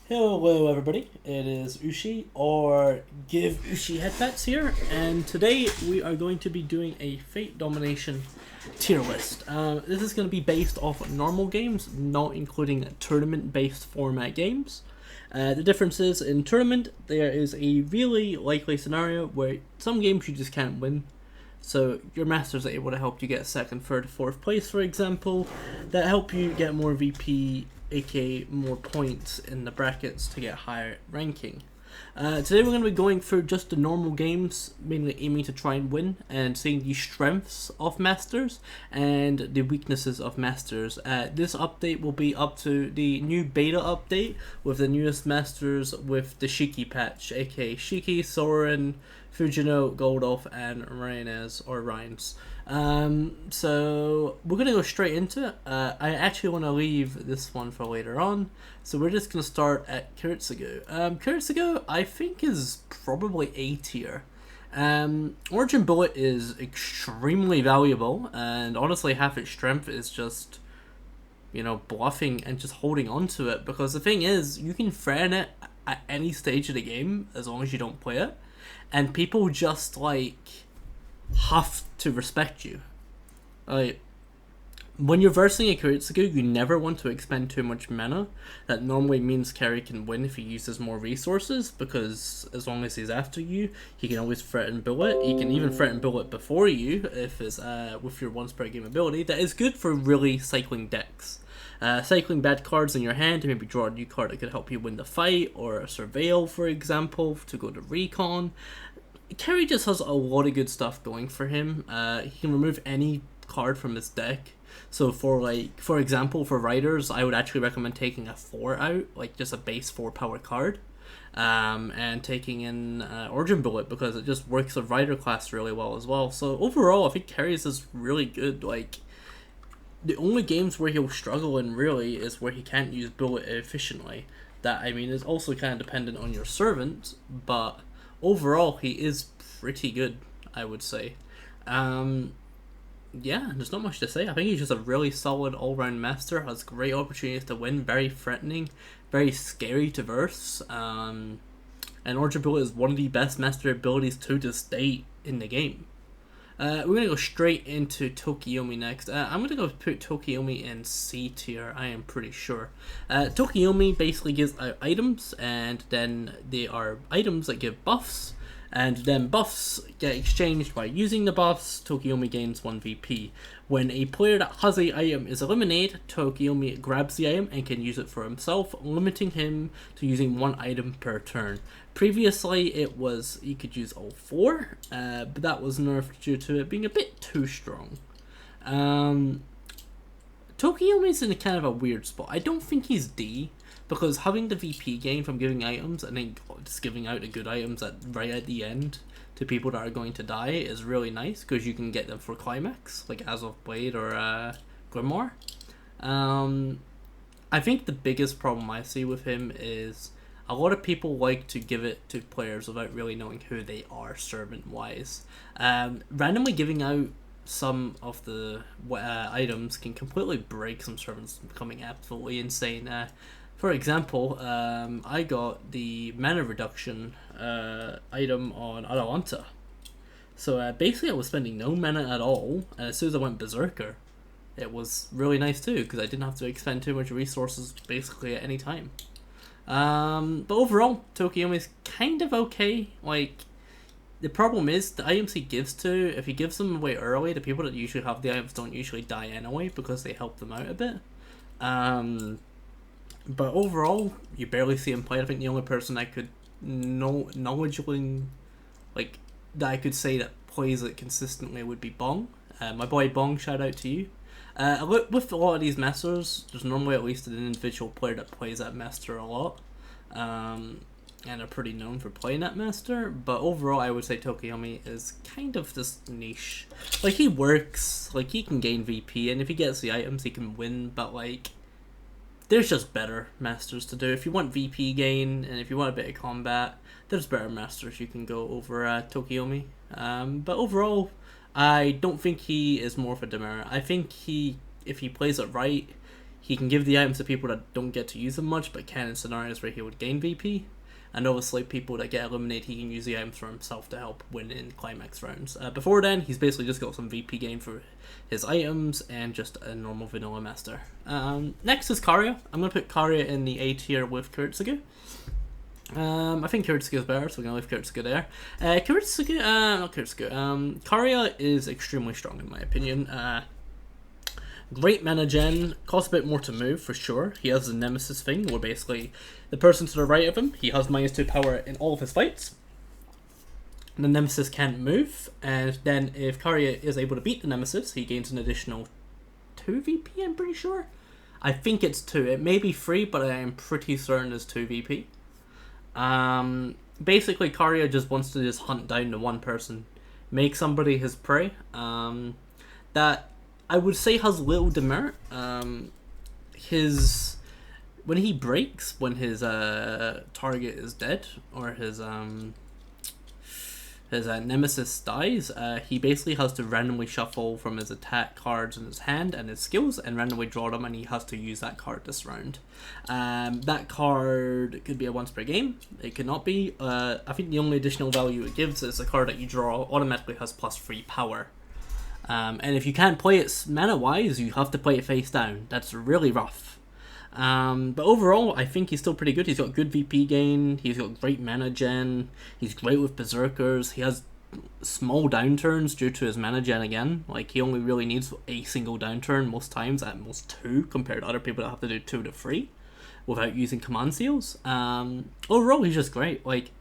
Hello everybody, it is Ushi, or Give Ushi Headpats here, and today we are going to be doing a Fate Domination tier list. This is going to be based off normal games, not including tournament-based format games. The difference is, in tournament, there is a really likely scenario where some games you just can't win. So your masters are able to help you get second, third, fourth place, for example, that help you get more VP, aka more points in the brackets to get higher ranking. Today we're going to be going through just the normal games, mainly aiming to try and win, and seeing the strengths of masters and the weaknesses of masters. This update will be up to the new beta update with the newest masters with the Shiki patch, aka Shiki, Soren, Fujino, Goldolf, and Reynes or Rhines. So we're gonna go straight into it. I actually want to leave this one for later on, so we're just gonna start at Kurtsugu. Kurtsugu, I think, is probably A tier. Origin Bullet is extremely valuable, and honestly, half its strength is just, bluffing and just holding on to it. Because the thing is, you can threaten it at any stage of the game as long as you don't play it, and people just have to respect you. Like, when you're versing a Kurotsugu, you never want to expend too much mana. That normally means Carry can win if he uses more resources, because as long as he's after you, he can always threaten Bullet. He can even threaten Bullet before you if it's with your once per game ability. That is good for really cycling decks. Cycling bad cards in your hand to maybe draw a new card that could help you win the fight, or a Surveil, for example, to go to Recon. Carry just has a lot of good stuff going for him. He can remove any card from his deck. So for example, for Riders, I would actually recommend taking a 4 out, just a base 4 power card. And taking in Origin Bullet, because it just works with Rider class really well as well. So overall, I think Carries is really good. The only games where he'll struggle in really is where he can't use Bullet efficiently. That, I mean, is also kind of dependent on your servant, but overall, he is pretty good, I would say. Yeah, there's not much to say. I think he's just a really solid all-round master, has great opportunities to win, very threatening, very scary to verse. And Origin Bullet is one of the best master abilities to this date in the game. We're going to go straight into Tokiomi next. I'm going to go put Tokiomi in C tier, I am pretty sure. Tokiomi basically gives out items, and then they are items that give buffs, and then buffs get exchanged by using the buffs. Tokiomi gains 1 VP. When a player that has a item is eliminated, Tokiomi grabs the item and can use it for himself, limiting him to using 1 item per turn. Previously, it was you could use all 4, but that was nerfed due to it being a bit too strong. Tokiomi's in a kind of a weird spot. I don't think he's D, because having the VP gain from giving items and then just giving out the good items right at the end to people that are going to die is really nice, because you can get them for Climax, like Azov Blade or Grimoire. I think the biggest problem I see with him is a lot of people like to give it to players without really knowing who they are servant-wise. Randomly giving out some of the items can completely break some servants, becoming absolutely insane. For example, I got the mana reduction item on Atalanta. So basically I was spending no mana at all, and as soon as I went Berserker, it was really nice too, because I didn't have to expend too much resources basically at any time. But overall, Tokiomi's kind of okay. The problem is, the items he gives to, if he gives them away early, the people that usually have the items don't usually die anyway, because they help them out a bit. But overall, you barely see him play. I think the only person I could knowledgeably, that I could say that plays it consistently would be Bong. My boy Bong, shout out to you. With a lot of these masters, there's normally at least an individual player that plays that master a lot. And are pretty known for playing that master. But overall, I would say Tokiomi is kind of this niche. He works. He can gain VP, and if he gets the items, he can win. But, there's just better masters to do. If you want VP gain, and if you want a bit of combat, there's better masters you can go over Tokiomi. But overall, I don't think he is more of a demerit. I think if he plays it right, he can give the items to people that don't get to use them much, but can in scenarios where he would gain VP. And obviously, people that get eliminated, he can use the items for himself to help win in climax rounds. Before then, he's basically just got some VP gain for his items and just a normal vanilla master. Next is Karya. I'm going to put Karya in the A tier with Kurtsugu. I think Kurtsugu is better, so we're going to leave Kurtsugu there. Karya is extremely strong in my opinion. Great mana gen, costs a bit more to move for sure. He has the Nemesis thing, where basically the person to the right of him, he has -2 power in all of his fights. The Nemesis can't move, and then if Karya is able to beat the Nemesis, he gains an additional 2 VP, I'm pretty sure. I think it's 2. It may be 3, but I am pretty certain it's 2 VP. Basically, Karya just wants to just hunt down the one person, make somebody his prey. That I would say has little demerit. When he breaks, when his target is dead, or his nemesis dies, he basically has to randomly shuffle from his attack cards in his hand and his skills and randomly draw them, and he has to use that card this round. That card could be a once per game, it could not be. I think the only additional value it gives is a card that you draw automatically has +3 power. And if you can't play it mana-wise, you have to play it face down. That's really rough. But overall, I think he's still pretty good. He's got good VP gain, he's got great mana gen, he's great with Berserkers, he has small downturns due to his mana gen again. Like, he only really needs a single downturn most times, at most 2, compared to other people that have to do 2 to 3 without using command seals. Overall, he's just great. Like,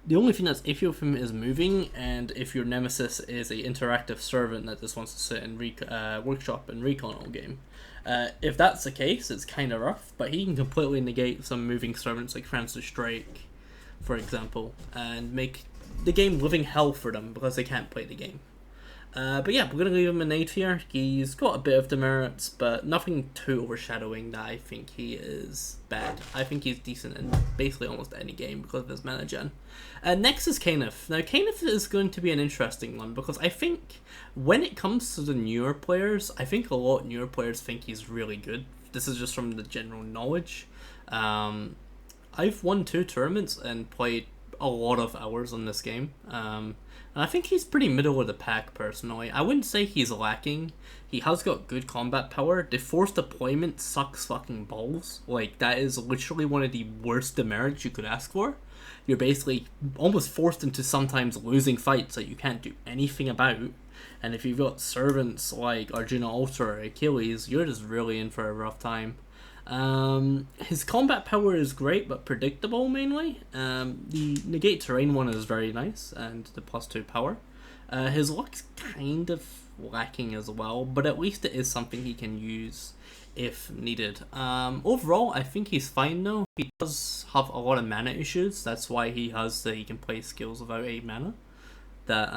the only thing that's iffy with him is moving, and if your nemesis is a interactive servant that just wants to sit and workshop and recon all game. If that's the case, it's kind of rough, but he can completely negate some moving servants like Francis Drake, for example, and make the game living hell for them because they can't play the game. But yeah, we're going to leave him in A tier. He's got a bit of demerits, but nothing too overshadowing that I think he is bad. I think he's decent in basically almost any game because of his mana gen. Next is Kayneth. Now, Kayneth is going to be an interesting one because I think when it comes to the newer players, I think a lot of newer players think he's really good. This is just from the general knowledge. I've won 2 tournaments and played a lot of hours on this game. And I think he's pretty middle of the pack, personally. I wouldn't say he's lacking. He has got good combat power. The forced deployment sucks fucking balls. Like, that is literally one of the worst demerits you could ask for. You're basically almost forced into sometimes losing fights that you can't do anything about. And if you've got servants like Arjuna Ultra or Achilles, you're just really in for a rough time. His combat power is great, but predictable mainly. The negate terrain one is very nice, and the +2 power. His luck's kind of lacking as well, but at least it is something he can use if needed. Overall, I think he's fine though. He does have a lot of mana issues. That's why he can play skills without 8 mana. That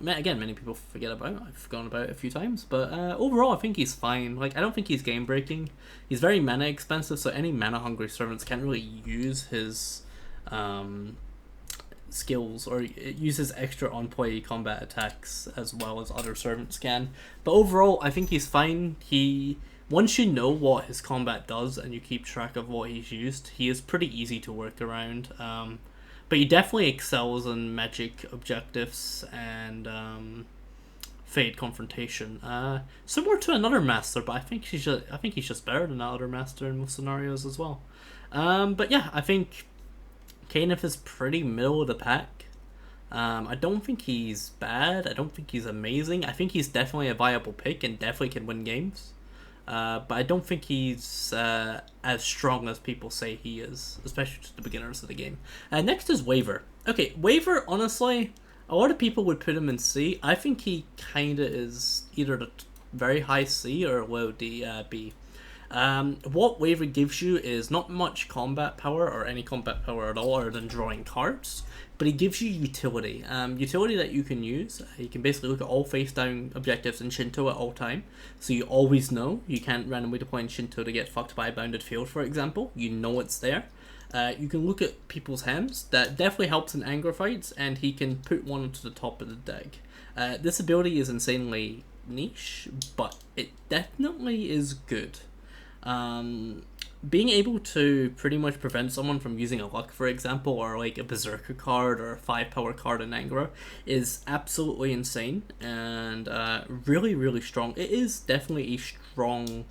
again, many people forget about. I've forgotten about it a few times, but overall I think he's fine. Like, I don't think he's game breaking. He's very mana expensive, so any mana hungry servants can't really use his skills or use his extra on play combat attacks as well as other servants can. But overall, I think he's fine. Once you know what his combat does and you keep track of what he's used, he is pretty easy to work around. But he definitely excels in magic objectives and Fade Confrontation. Similar to another master, but I think he's just better than that other master in most scenarios as well. But yeah, I think Kayneth is pretty middle of the pack. I don't think he's bad. I don't think he's amazing. I think he's definitely a viable pick and definitely can win games. But I don't think he's as strong as people say he is, especially to the beginners of the game. Next is Waver. Okay, Waver, honestly, a lot of people would put him in C. I think he kind of is either the very high C or low D, B. What Waver gives you is not much combat power or any combat power at all other than drawing cards, but he gives you utility. Utility that you can use. You can basically look at all face down objectives in Shinto at all time, so you always know. You can't randomly deploy in Shinto to get fucked by a bounded field, for example. You know it's there. You can look at people's hands. That definitely helps in anger fights, and he can put one to the top of the deck. This ability is insanely niche, but it definitely is good. Being able to pretty much prevent someone from using a luck, for example, or like a berserker card or a 5-power card in Angra is absolutely insane and really, really strong. It is definitely a strong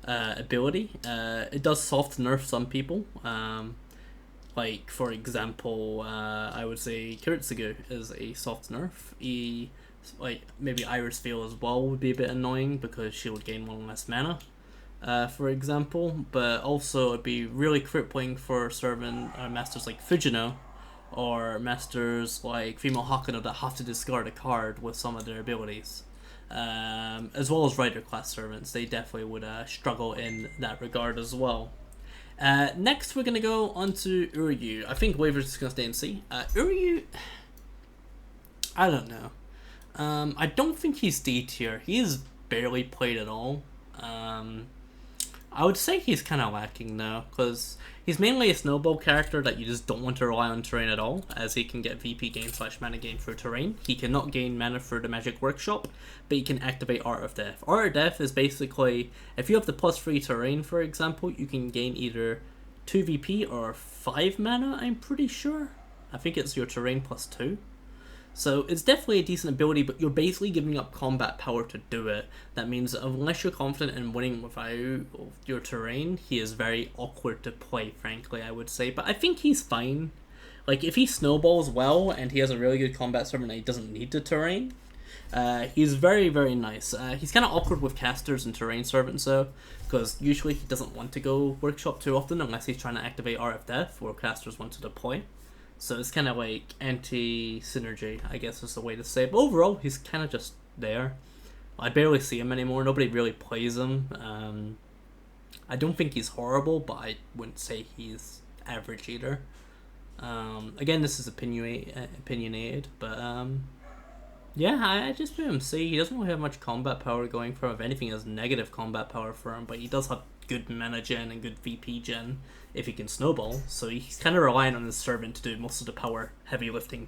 ability. It does soft nerf some people. Like, for example, I would say Kiritsugu is a soft nerf. Like, maybe Iris Veil as well would be a bit annoying because she would gain one less mana, for example. But also, it'd be really crippling for certain masters like Fujino or masters like Female Hakano that have to discard a card with some of their abilities. As well as Rider class servants, they definitely would struggle in that regard as well. Next, we're going to go on to Uryu. I think Waver's just going to stay and see. Uryu, I don't know. I don't think he's D tier. He is barely played at all. I would say he's kind of lacking though, because he's mainly a snowball character that you just don't want to rely on terrain at all, as he can get VP gain / mana gain through terrain. He cannot gain mana through the Magic Workshop, but he can activate Art of Death. Art of Death is basically, if you have the +3 terrain, for example, you can gain either 2 VP or 5 mana, I'm pretty sure. I think it's your terrain +2. So it's definitely a decent ability, but you're basically giving up combat power to do it. That means that unless you're confident in winning without your terrain, he is very awkward to play, frankly, I would say. But I think he's fine. Like, if he snowballs well and he has a really good combat servant and he doesn't need the terrain, he's very, very nice. He's kind of awkward with casters and terrain servants, though, because usually he doesn't want to go workshop too often unless he's trying to activate Art of Death, or casters want to deploy. So it's kind of like anti-synergy, I guess is the way to say it. But overall, he's kind of just there. I barely see him anymore. Nobody really plays him. I don't think he's horrible, but I wouldn't say he's average either. Again, this is opinionated, but yeah, I just let him see. He doesn't really have much combat power going for him. If anything, he has negative combat power for him, but he does have good mana gen and good VP gen if he can snowball, so he's kind of relying on his servant to do most of the power heavy lifting,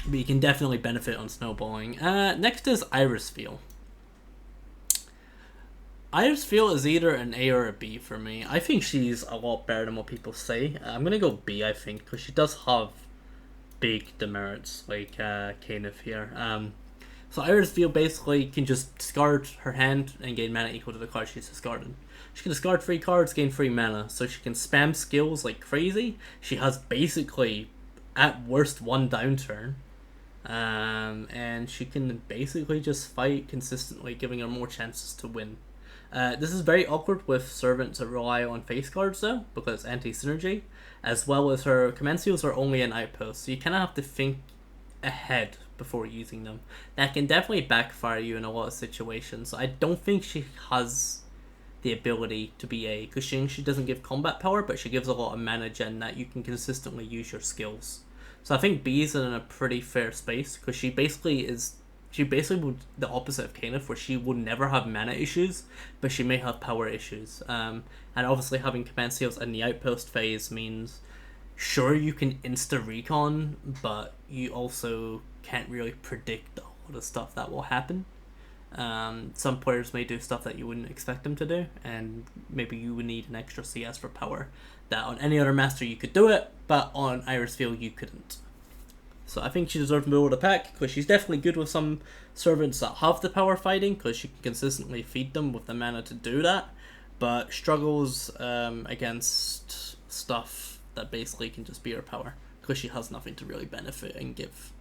but he can definitely benefit on snowballing. Next is Iris Veil. Iris Veil is either an A or a B for me. I think she's a lot better than what people say. I'm gonna go B, I think, because she does have big demerits, like Kenneth here. So Iris Veil basically can just discard her hand and gain mana equal to the card she's discarded. She can discard 3 cards, gain 3 mana, so she can spam skills like crazy. She has basically, at worst, 1 downturn. And she can basically just fight consistently, giving her more chances to win. This is very awkward with servants that rely on face cards though, because it's anti-synergy, as well as her command seals are only an outpost, so you kind of have to think ahead before using them. That can definitely backfire you in a lot of situations. I don't think she has the ability to be A, because she doesn't give combat power, but she gives a lot of mana gen that you can consistently use your skills. So I think B is in a pretty fair space, because she basically would the opposite of Kenneth, where she would never have mana issues, but she may have power issues. And obviously having command seals in the outpost phase means, sure, you can insta-recon, but you also can't really predict all the stuff that will happen. Some players may do stuff that you wouldn't expect them to do, and maybe you would need an extra CS for power that on any other master you could do it, but on Iris Veil you couldn't. So I think she deserves middle of the pack, because she's definitely good with some servants that have the power fighting, because she can consistently feed them with the mana to do that, but struggles against stuff that basically can just be her power, because she has nothing to really benefit and give.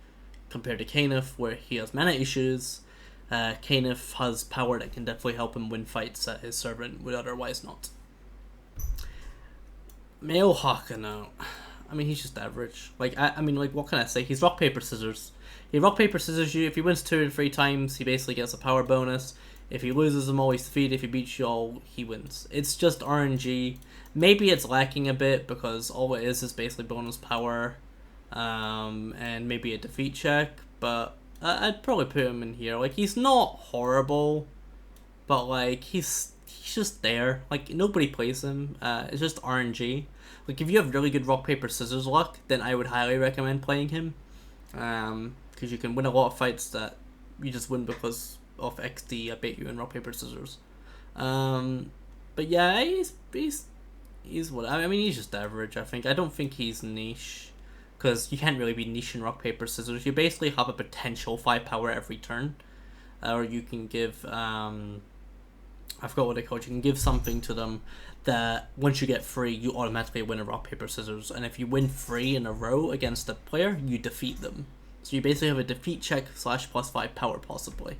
Compared to Kenneth, where he has mana issues, Kenneth has power that can definitely help him win fights that his servant would otherwise not. Male Hakano. I mean, he's just average. Like, I mean, like, what can I say? He's rock, paper, scissors. He rock, paper, scissors you. If he wins 2 and 3 times, he basically gets a power bonus. If he loses them all, he's defeated. If he beats you all, he wins. It's just RNG. Maybe it's lacking a bit, because all it is basically bonus power. And maybe a defeat check. But I'd probably put him in here. Like, he's not horrible, but, like, he's just there. Like, nobody plays him. It's just RNG. Like, if you have really good rock, paper, scissors luck, then I would highly recommend playing him. Because you can win a lot of fights that you just win because of XD, I bet you, in rock, paper, scissors. But yeah, he's what I mean. He's just average. I think. I don't think he's niche, because you can't really be niche in rock paper scissors. You basically have a potential 5 power every turn, or you can give I forgot what they call it. You can give something to them that once you get 3, you automatically win a rock paper scissors, and if you win 3 in a row against a player, you defeat them. So you basically have a defeat check / +5 power possibly.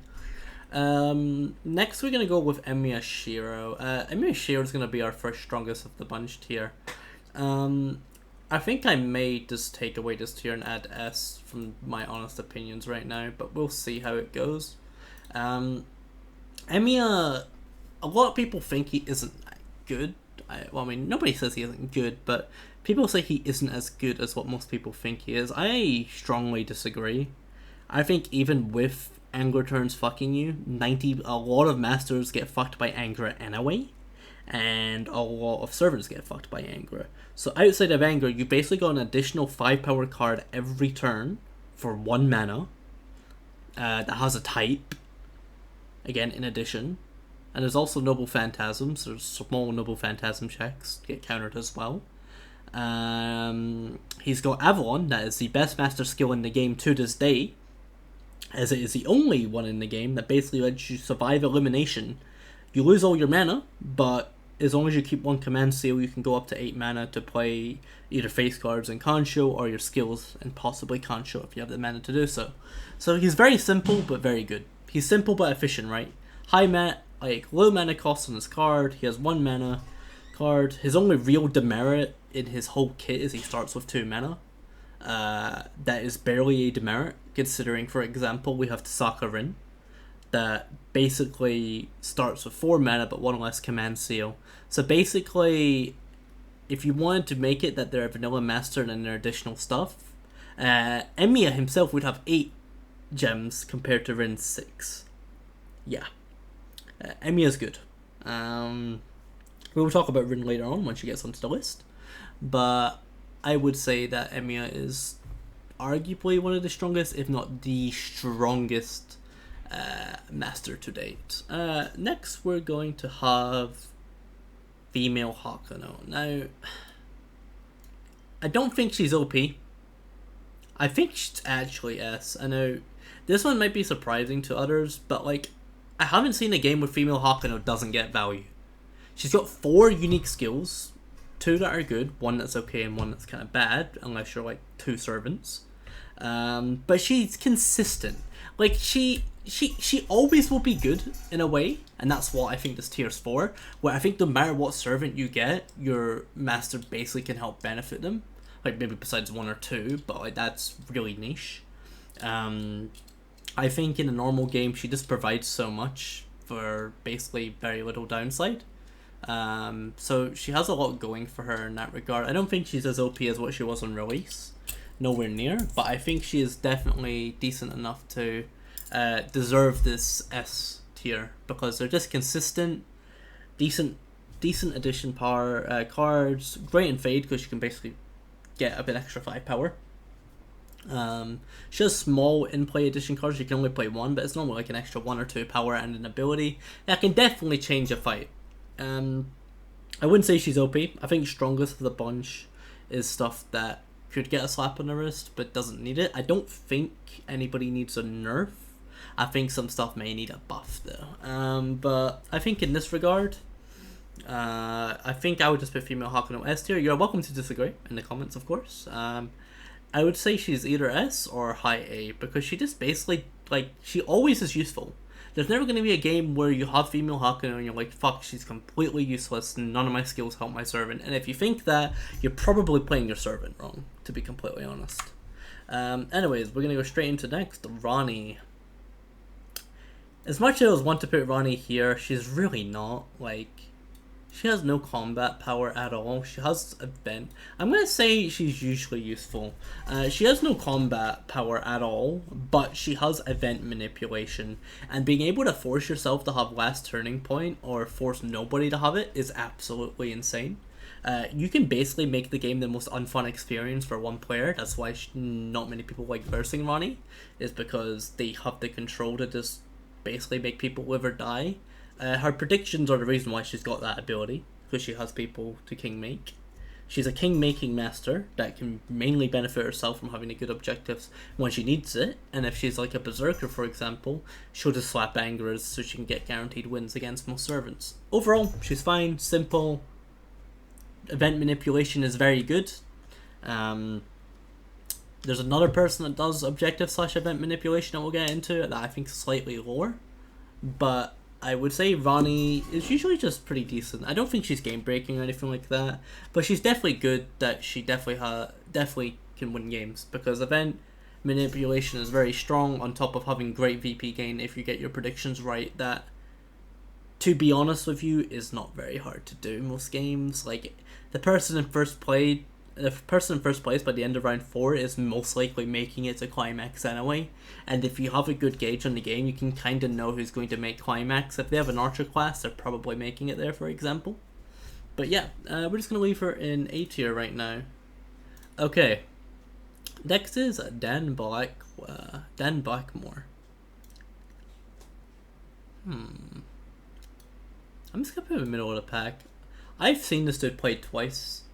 Next we're gonna go with Emiya Shiro. Emiya Shiro is gonna be our first strongest of the bunch tier. I think I may just take away this tier and add S from my honest opinions right now, but we'll see how it goes. Emiya, a lot of people think he isn't good. I mean, nobody says he isn't good, but people say he isn't as good as what most people think he is. I strongly disagree. I think even with Angler turns fucking you, a lot of masters get fucked by Angra anyway, and a lot of servants get fucked by Angra. So outside of Angra, you basically got an additional 5 power card every turn for 1 mana that has a type, again, in addition. And there's also Noble Phantasms, so small Noble Phantasm checks get countered as well. He's got Avalon, that is the best master skill in the game to this day, as it is the only one in the game that basically lets you survive elimination. You lose all your mana, but as long as you keep 1 command seal, you can go up to 8 mana to play either face cards and Concho, or your skills and possibly Concho if you have the mana to do so. So he's very simple but very good. He's simple but efficient, right? Low mana cost on his card. He has 1 mana card. His only real demerit in his whole kit is he starts with 2 mana. That is barely a demerit, considering, for example, we have Tasaka Rin, that basically starts with 4 mana but 1 less command seal. So basically, if you wanted to make it that they're a vanilla master and their additional stuff, Emiya himself would have 8 gems compared to Rin's 6. Yeah. Emiya's good. We'll talk about Rin later on when she gets onto the list. But I would say that Emiya is arguably one of the strongest, if not the strongest, master to date. Next, we're going to have female Hakuno. Now, I don't think she's OP. I think she's actually S. I know this one might be surprising to others, but like, I haven't seen a game where female Hakuno doesn't get value. She's got 4 unique skills, 2 that are good, 1 that's okay, and 1 that's kind of bad, unless you're like 2 servants. But she's consistent. Like, she always will be good in a way, and that's what I think this tier's for. Where I think no matter what servant you get, your master basically can help benefit them. Like, maybe besides 1 or 2, but like, that's really niche. I think in a normal game, she just provides so much for basically very little downside. So she has a lot going for her in that regard. I don't think she's as OP as what she was on release. Nowhere near. But I think she is definitely decent enough to deserve this S tier. Because they're just consistent, decent addition power cards. Great in Fade because you can basically get a bit extra 5 power. She has small in-play edition cards. You can only play 1, but it's normally like an extra 1 or 2 power and an ability that can definitely change a fight. I wouldn't say she's OP. I think strongest of the bunch is stuff that could get a slap on the wrist but doesn't need it. I don't think anybody needs a nerf. I think some stuff may need a buff though. But I think in this regard, I think I would just put female Hakuno S tier. You're welcome to disagree in the comments, of course. I would say she's either S or high A, because she just basically, like, she always is useful. There's never going to be a game where you have female Hakuno and you're like, fuck, she's completely useless, none of my skills help my servant. And if you think that, you're probably playing your servant wrong, to be completely honest. Anyways, we're going to go straight into next, Rani. As much as I want to put Rani here, she's really not, like, she has no combat power at all. She has event. I'm going to say she's usually useful. She has no combat power at all, but she has event manipulation. And being able to force yourself to have last turning point, or force nobody to have it, is absolutely insane. You can basically make the game the most unfun experience for one player. That's why not many people like versing Rani, is because they have the control to just basically make people live or die. Her predictions are the reason why she's got that ability, because she has people to king make. She's a king making master that can mainly benefit herself from having a good objectives when she needs it, and if she's like a berserker, for example, she'll just slap angerers so she can get guaranteed wins against most servants. Overall, she's fine, simple. Event manipulation is very good. There's another person that does objective / event manipulation that we'll get into that I think is slightly lower, but I would say Ronnie is usually just pretty decent. I don't think she's game breaking or anything like that, but she's definitely good. That she definitely can win games, because event manipulation is very strong on top of having great VP gain if you get your predictions right. That, to be honest with you, is not very hard to do in most games. Like, the person in first place by the end of round 4 is most likely making it to climax anyway, and if you have a good gauge on the game, you can kind of know who's going to make climax. If they have an archer class, they're probably making it there, for example. But yeah, we're just going to leave her in A tier right now. Okay, next is Dan Blackmore. I'm just going to put him in the middle of the pack. I've seen this dude play twice.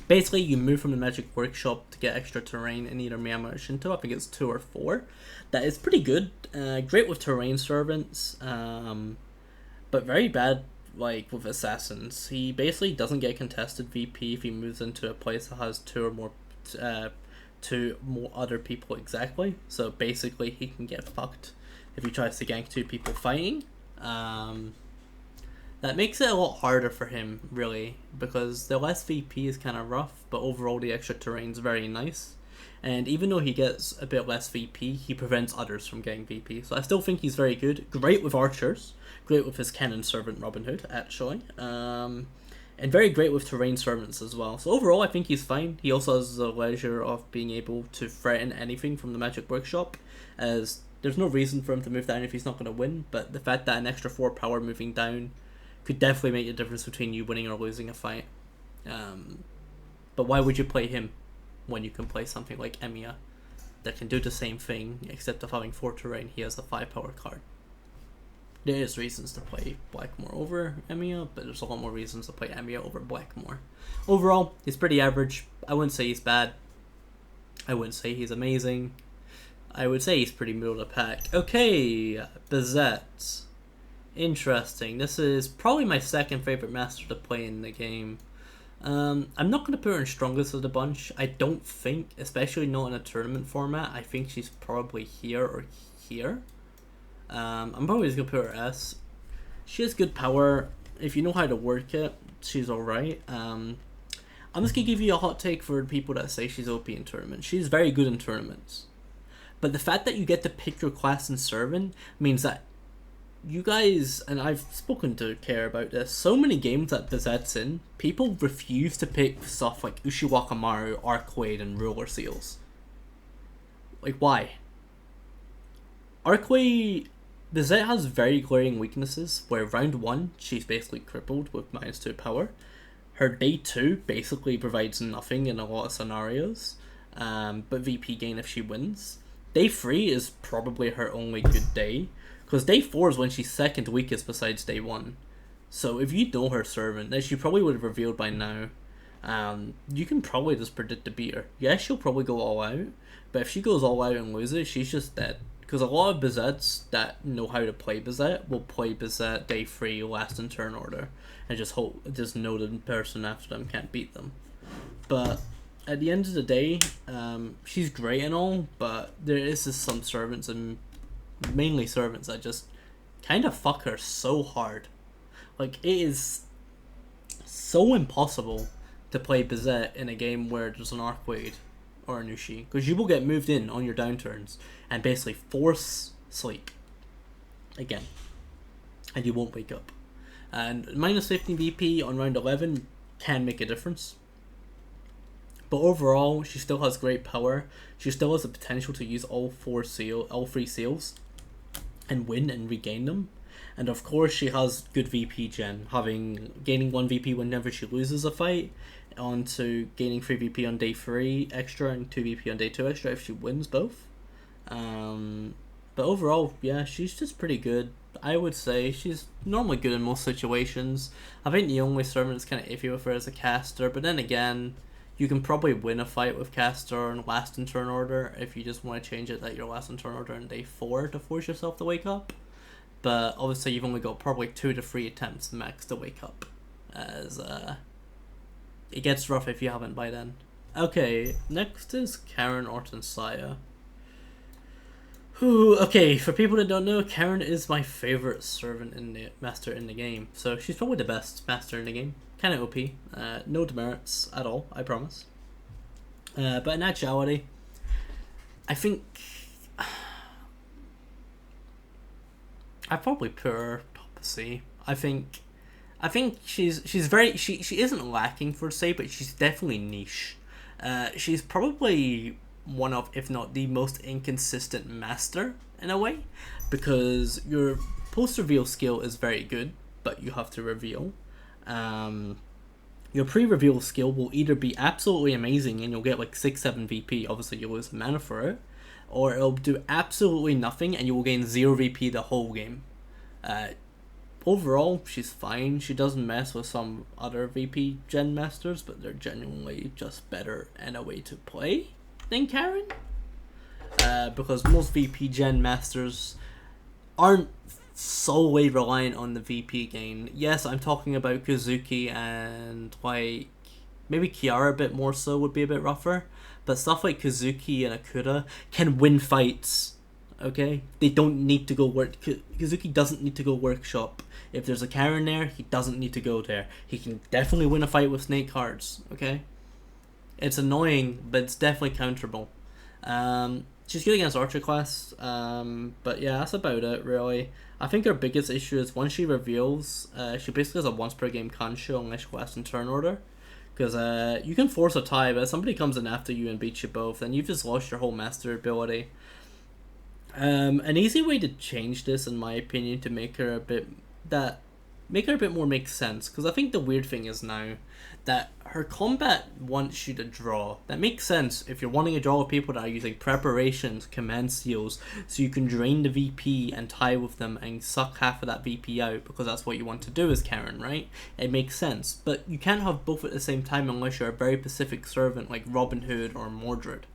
Basically, you move from the Magic Workshop to get extra terrain in either Miyama or Shinto. I think it's 2 or 4. That is pretty good. Great with terrain servants, but very bad like with assassins. He basically doesn't get contested VP if he moves into a place that has 2 or more, 2 more other people exactly. So basically, he can get fucked if he tries to gank 2 people fighting. That makes it a lot harder for him, really, because the less VP is kind of rough, but overall the extra terrain is very nice. And even though he gets a bit less VP, he prevents others from getting VP. So I still think he's very good. Great with archers. Great with his cannon servant Robin Hood, actually. And very great with terrain servants as well. So overall, I think he's fine. He also has the leisure of being able to threaten anything from the Magic Workshop, as there's no reason for him to move down if he's not going to win. But the fact that an extra 4 power moving down could definitely make a difference between you winning or losing a fight. But why would you play him when you can play something like Emiya that can do the same thing, except of having 4 terrain? He has a 5 power card. There is reasons to play Blackmore over Emiya, but there's a lot more reasons to play Emiya over Blackmore. Overall, he's pretty average. I wouldn't say he's bad. I wouldn't say he's amazing. I would say he's pretty middle of the pack. Okay, Bizette. Interesting. This is probably my second favorite master to play in the game. I'm not going to put her in strongest of the bunch. I don't think, especially not in a tournament format, I think she's probably here or here. I'm probably just going to put her S. She has good power. If you know how to work it, she's alright. I'm just going to give you a hot take for people that say she's OP in tournaments. She's very good in tournaments. But the fact that you get to pick your class in servant means that you guys, and I've spoken to Care about this, so many games that Bizette's in, people refuse to pick stuff like Ushiwakamaru, Arcwade, and Ruler Seals. Like, why? Arcwade, Bizette has very glaring weaknesses, where round 1, she's basically crippled with -2 power. Her day 2 basically provides nothing in a lot of scenarios, but VP gain if she wins. Day 3 is probably her only good day, because day 4 is when she's second weakest besides day 1. So if you know her servant, then she probably would have revealed by now. You can probably just predict to beat her. Yeah, she'll probably go all out, but if she goes all out and loses, she's just dead. Because a lot of Bizettes that know how to play Bizette will play Bizette day 3 last in turn order, and just know the person after them can't beat them. But at the end of the day, she's great and all, but there is just some servants, and mainly servants, that just kind of fuck her so hard. Like, it is so impossible to play Bizette in a game where there's an Arcwade or an Ushi, because you will get moved in on your downturns and basically force sleep again, and you won't wake up. And -15 VP on round 11 can make a difference. But overall, she still has great power. She still has the potential to use all 3 seals and win and regain them. And of course, she has good VP gen, gaining 1 VP whenever she loses a fight, on to gaining 3 VP on day 3 extra and 2 VP on day 2 extra if she wins both. But overall, yeah, she's just pretty good. I would say she's normally good in most situations. I think the only servant that's kind of iffy with her is a caster, but then again, you can probably win a fight with caster in last in turn order if you just want to change it that you're last in turn order in day 4 to force yourself to wake up. But obviously you've only got probably 2 to 3 attempts max to wake up, as it gets rough if you haven't by then. Okay, next is Karen Ortensaya. Okay, for people that don't know, Karen is my favorite servant in the master in the game. So she's probably the best master in the game. Kind of OP. No demerits at all, I promise. But in actuality, I think I probably put her top of C. I think she's very she isn't lacking for C, but she's definitely niche. She's probably one of, if not the most inconsistent master in a way, because your post reveal skill is very good, but you have to reveal. Your pre-reveal skill will either be absolutely amazing and you'll get like 6-7 VP, obviously you'll lose mana for it, or it'll do absolutely nothing and you will gain 0 VP the whole game. Overall, she's fine. She doesn't mess with some other VP gen masters, but they're genuinely just better in a way to play than Karen. Because most VP gen masters aren't solely reliant on the VP gain. Yes, I'm talking about Kazuki and like maybe Kiara a bit more so would be a bit rougher, but stuff like Kazuki and Akura can win fights. Okay, they don't need to go work. Kazuki doesn't need to go workshop. If there's a Karen there, he doesn't need to go there. He can definitely win a fight with snake cards. Okay, it's annoying, but it's definitely counterable. She's good against Archer class, but yeah, that's about it really. I think her biggest issue is once she reveals, she basically has a once per game Kansho unless she quests in turn order. Because you can force a tie, but if somebody comes in after you and beats you both, then you've just lost your whole master ability. An easy way to change this, in my opinion, to make her a bit more make sense, because I think the weird thing is now that her combat wants you to draw. That makes sense if you're wanting to draw with people that are using preparations, command seals, so you can drain the VP and tie with them and suck half of that VP out, because that's what you want to do as Karen, right? It makes sense, but you can't have both at the same time unless you're a very specific servant like Robin Hood or Mordred.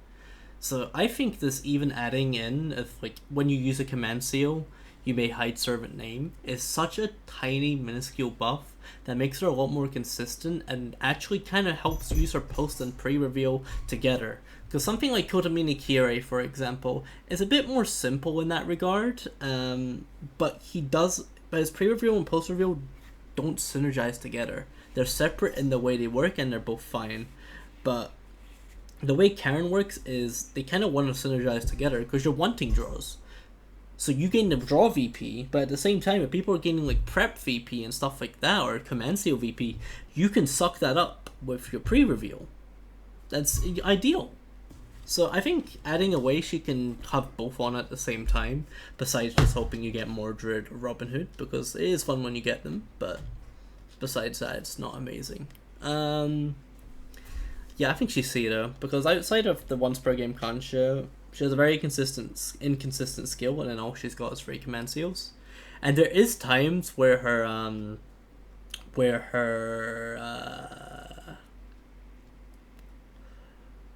So I think this even adding in of like when you use a command seal, you may hide servant name is such a tiny minuscule buff that makes her a lot more consistent and actually kind of helps use her post and pre-reveal together. Because something like Kotomini Kirei, for example, is a bit more simple in that regard, but his pre-reveal and post-reveal don't synergize together. They're separate in the way they work and they're both fine, but the way Karen works is they kind of want to synergize together because you're wanting draws. So you gain the draw VP, but at the same time, if people are gaining like prep VP and stuff like that, or command seal VP, you can suck that up with your pre-reveal. That's ideal. So I think adding a way she can have both on at the same time, besides just hoping you get Mordred or Robin Hood, because it is fun when you get them, but besides that, it's not amazing. Yeah, I think she's C though, because outside of the once per game Kansho, she has a very inconsistent skill, and then all she's got is 3 command seals. And there is times where her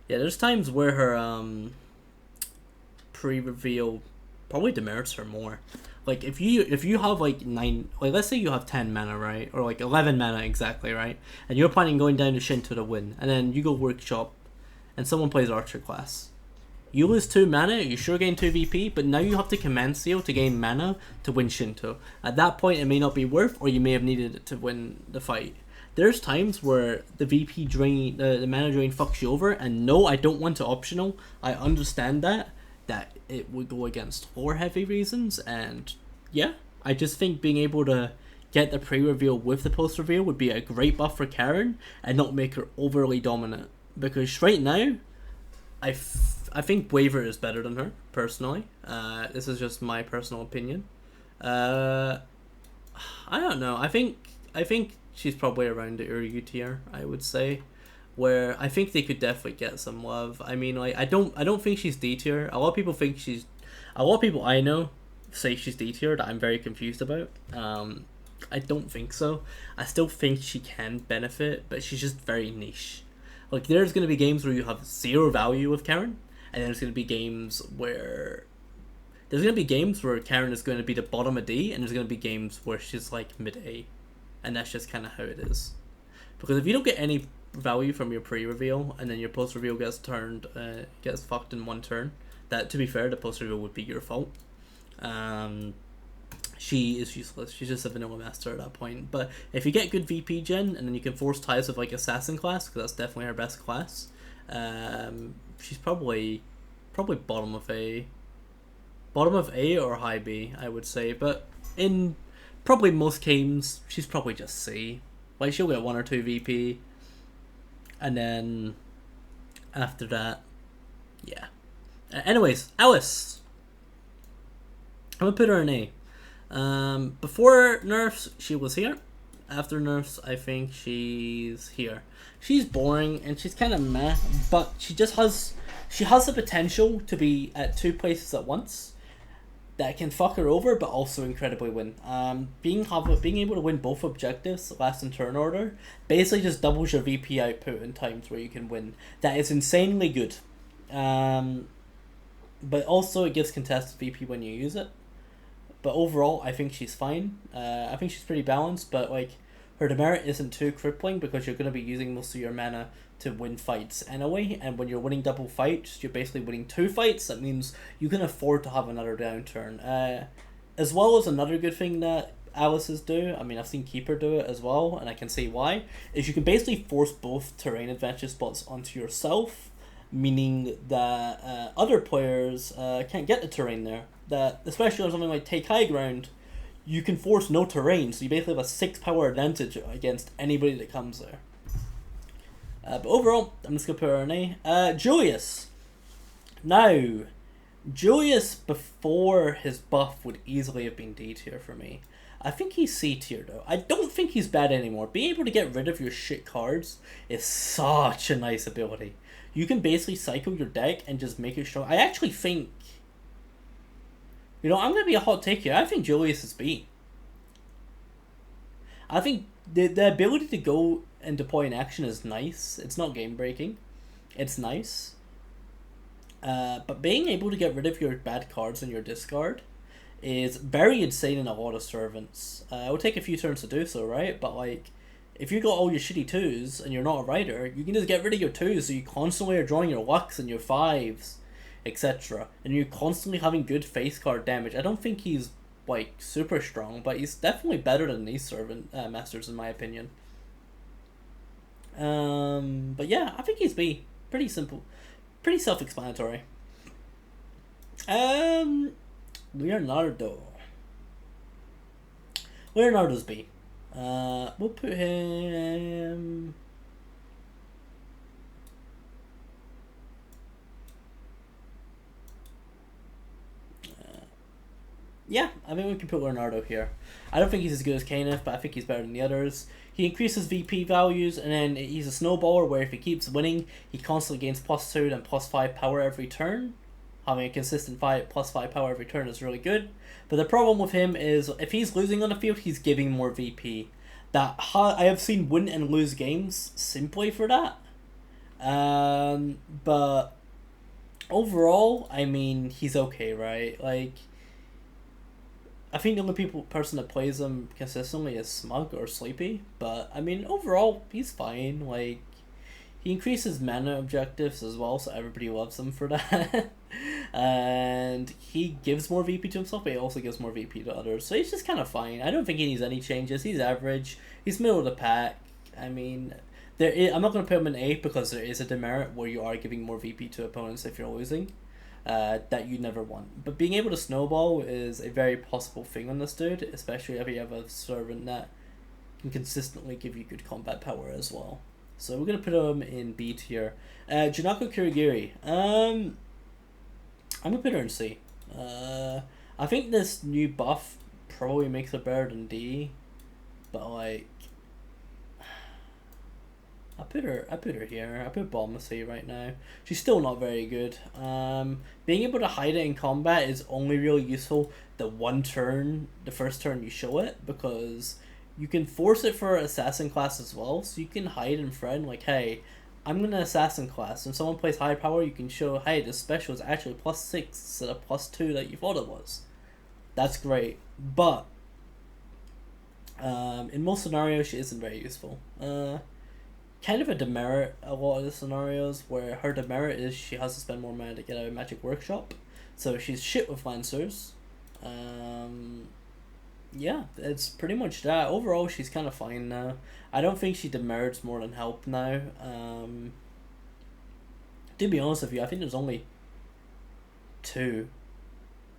there's times where her pre-reveal probably demerits her more. Like if you have like 9, like let's say you have 10 mana, right, or like 11 mana exactly, right, and you're planning on going down to Shinto to win, and then you go workshop, and someone plays Archer class. You lose 2 mana, you sure gain 2 VP, but now you have to command seal to gain mana to win Shinto. At that point, it may not be worth, or you may have needed it to win the fight. There's times where the VP drain, the mana drain fucks you over, and no, I don't want to optional. I understand that it would go against lore heavy reasons, and yeah, I just think being able to get the pre-reveal with the post-reveal would be a great buff for Karen, and not make her overly dominant. Because right now, I think Waver is better than her, personally. This is just my personal opinion. I don't know. I think she's probably around the Uryu tier, I would say, where I think they could definitely get some love. I mean, like I don't think she's D tier. A lot of people I know say she's D tier that I'm very confused about. I don't think so. I still think she can benefit, but she's just very niche. Like, there's going to be games where you have zero value with Karen, and there's going to be games where Karen is going to be the bottom of D, and there's going to be games where she's like mid A, and that's just kind of how it is. Because if you don't get any value from your pre-reveal, and then your post-reveal gets fucked in one turn, that, to be fair, the post-reveal would be your fault. She is useless. She's just a vanilla master at that point. But if you get good VP gen, and then you can force ties with like assassin class, because that's definitely her best class, she's probably bottom of A or high B, I would say. But in probably most games, she's probably just C. Like, she'll get 1 or 2 VP, and then after that, yeah. Anyways, Alice. I'm gonna put her in A. Before nerfs, she was here. After nerfs, I think she's here. She's boring and she's kind of meh, but she has the potential to be at 2 places at once that can fuck her over, but also incredibly win. Being able to win both objectives, last and turn order, basically just doubles your VP output in times where you can win. That is insanely good. But also it gives contested VP when you use it. But overall, I think she's fine. I think she's pretty balanced, but like, her demerit isn't too crippling because you're going to be using most of your mana to win fights anyway, and when you're winning double fights, you're basically winning 2 fights. That means you can afford to have another downturn. As well as another good thing that Alice's do, I mean, I've seen Keeper do it as well, and I can see why, is you can basically force both terrain advantage spots onto yourself, meaning that other players can't get the terrain there. That, especially on something like Take High Ground, you can force no terrain, so you basically have a 6 power advantage against anybody that comes there. But overall, I'm just going to put her in A. Julius. Now, Julius before his buff would easily have been D tier for me. I think he's C tier though. I don't think he's bad anymore. Being able to get rid of your shit cards is such a nice ability. You can basically cycle your deck and just make it strong. I actually think, you know, I'm going to be a hot take here. I think Julius is B. I think the ability to go and deploy an action is nice. It's not game breaking. It's nice. But being able to get rid of your bad cards in your discard is very insane in a lot of servants. It will take a few turns to do so, right? But like, if you got all your shitty 2s and you're not a writer, you can just get rid of your 2s, so you constantly are drawing your lucks and your 5s, etc. And you're constantly having good face card damage. I don't think he's like super strong, but he's definitely better than these servant masters in my opinion. But yeah, I think he's B. Pretty simple. Pretty self-explanatory. Leonardo. Leonardo's B. We'll put him... yeah, I think we can put Leonardo here. I don't think he's as good as Kenneth, but I think he's better than the others. He increases VP values, and then he's a snowballer where if he keeps winning, he constantly gains +2 and +5 power every turn. Having a consistent +5 power every turn is really good. But the problem with him is, if he's losing on the field, he's giving more VP. I have seen win and lose games simply for that. But overall, I mean, he's okay, right? Like, I think the only person that plays him consistently is Smug or Sleepy, but I mean, overall, he's fine. Like, he increases mana objectives as well, so everybody loves him for that. And he gives more VP to himself, but he also gives more VP to others, so he's just kind of fine. I don't think he needs any changes. He's average. He's middle of the pack. I mean, I'm not going to put him in A because there is a demerit where you are giving more VP to opponents if you're losing. That you never want. But being able to snowball is a very possible thing on this dude, especially if you have a servant that can consistently give you good combat power as well. So we're going to put him in B tier. Junako Kirigiri. I'm going to put her in C. I think this new buff probably makes her better than D, but like, I put her here. I put Balmacy right now. She's still not very good. Being able to hide it in combat is only really useful the first turn you show it, because you can force it for assassin class as well. So you can hide in friend like, hey, I'm gonna assassin class. When someone plays high power, you can show, hey, this special is actually +6 instead of +2 that you thought it was. That's great, but in most scenarios she isn't very useful. Kind of a demerit a lot of the scenarios, where her demerit is she has to spend more mana to get out of Magic Workshop, so she's shit with Lancers. Yeah, it's pretty much that. Overall, she's kind of fine now. I don't think she demerits more than help now. To be honest with you, I think there's only 2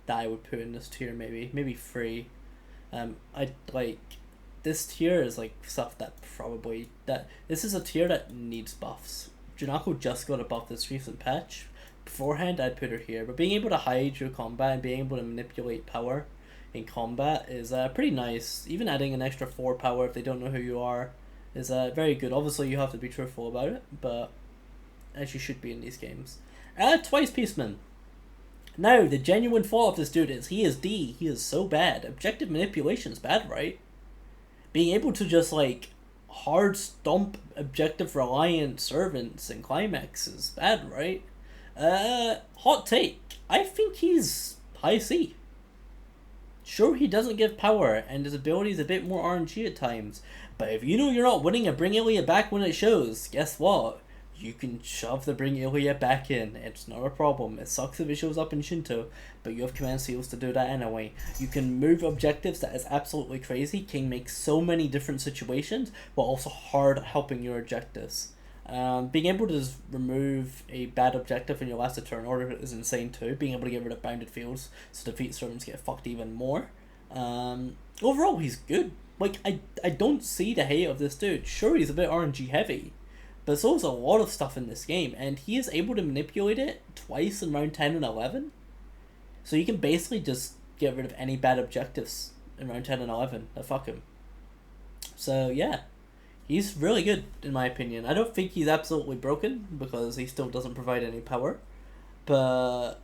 that I would put in this tier, maybe 3. I like this tier is like stuff that this is a tier that needs buffs. Junako just got a buff this recent patch. Beforehand, I'd put her here, but being able to hide through combat and being able to manipulate power in combat is pretty nice. Even adding an extra 4 power if they don't know who you are is very good. Obviously, you have to be truthful about it, but as you should be in these games. Twice Peaceman. Now, the genuine fault of this dude is he is D. He is so bad. Objective manipulation is bad, right? Being able to just like hard stomp objective reliant servants and climax is bad, right? Hot take. I think he's high C. Sure, he doesn't give power, and his ability is a bit more RNG at times, but if you know you're not winning a Bring Ilya back when it shows, guess what? You can shove the Bring Ilya back in. It's not a problem. It sucks if it shows up in Shinto, but you have command seals to do that anyway. You can move objectives that is absolutely crazy. King makes so many different situations, while also hard helping your objectives. Being able to just remove a bad objective in your last turn order is insane too. Being able to get rid of bounded fields so defeat servants get fucked even more. Overall, he's good. Like, I don't see the hate of this dude. Sure, he's a bit RNG heavy, but so is a lot of stuff in this game, and he is able to manipulate it twice in round 10 and 11. So you can basically just get rid of any bad objectives in round 10 and 11. Fuck him. So yeah, he's really good in my opinion. I don't think he's absolutely broken because he still doesn't provide any power, but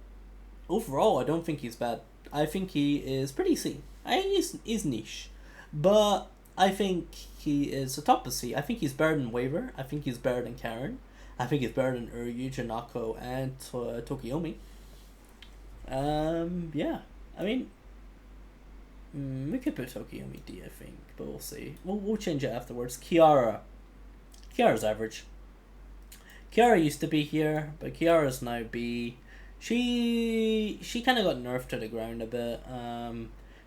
overall I don't think he's bad. I think he is pretty C. I think he's niche, but I think he is a top of C. I think he's better than Waver. I think he's better than Karen. I think he's better than Uryu, Janako, and Tokiomi. Yeah. I mean, we could put Tokiomi D, I think, but we'll see. We'll change it afterwards. Kiara. Kiara's average. Kiara used to be here, but Kiara's now B. She kind of got nerfed to the ground a bit.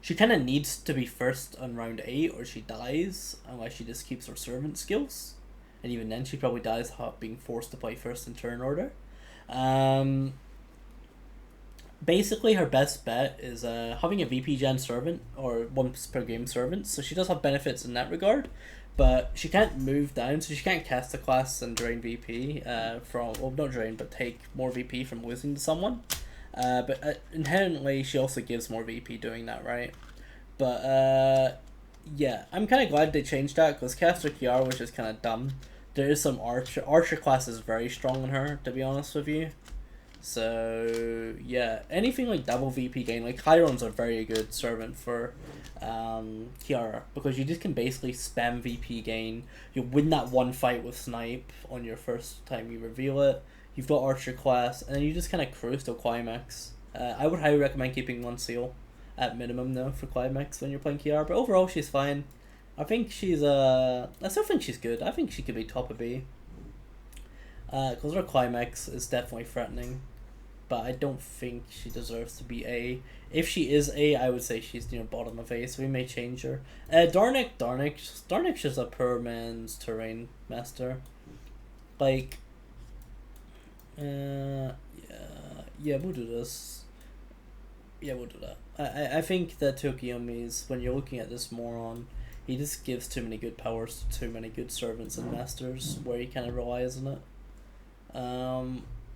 She kind of needs to be first on round 8 or she dies, unless she just keeps her servant skills. And even then she probably dies being forced to play first in turn order. Basically her best bet is having a VP gen servant or once per game servant, so she does have benefits in that regard, but she can't move down, so she can't cast a class and drain VP not drain, but take more VP from losing to someone. But inherently she also gives more VP doing that, right? But yeah, I'm kind of glad they changed that, because Caster Kiara was just kind of dumb. There is some Archer class is very strong in her, to be honest with you. So yeah, anything like double VP gain, like Chiron's a very good servant for Kiara, because you just can basically spam VP gain. You win that one fight with Snipe on your first time you reveal it. You've got Archer class, and then you just kind of cruise to Climax. I would highly recommend keeping one seal at minimum though for Climax when you're playing Kiara, but overall she's fine. I think she's I still think she's good. I think she could be top of B. Because her Climax is definitely threatening, but I don't think she deserves to be A. If she is A, I would say she's near bottom of A, so we may change her. Darnik's just a poor man's terrain master. Like, yeah, we'll do this. Yeah, we'll do that. I think that Tokiomi's, when you're looking at this moron, he just gives too many good powers to too many good servants and masters, where he kind of relies on it.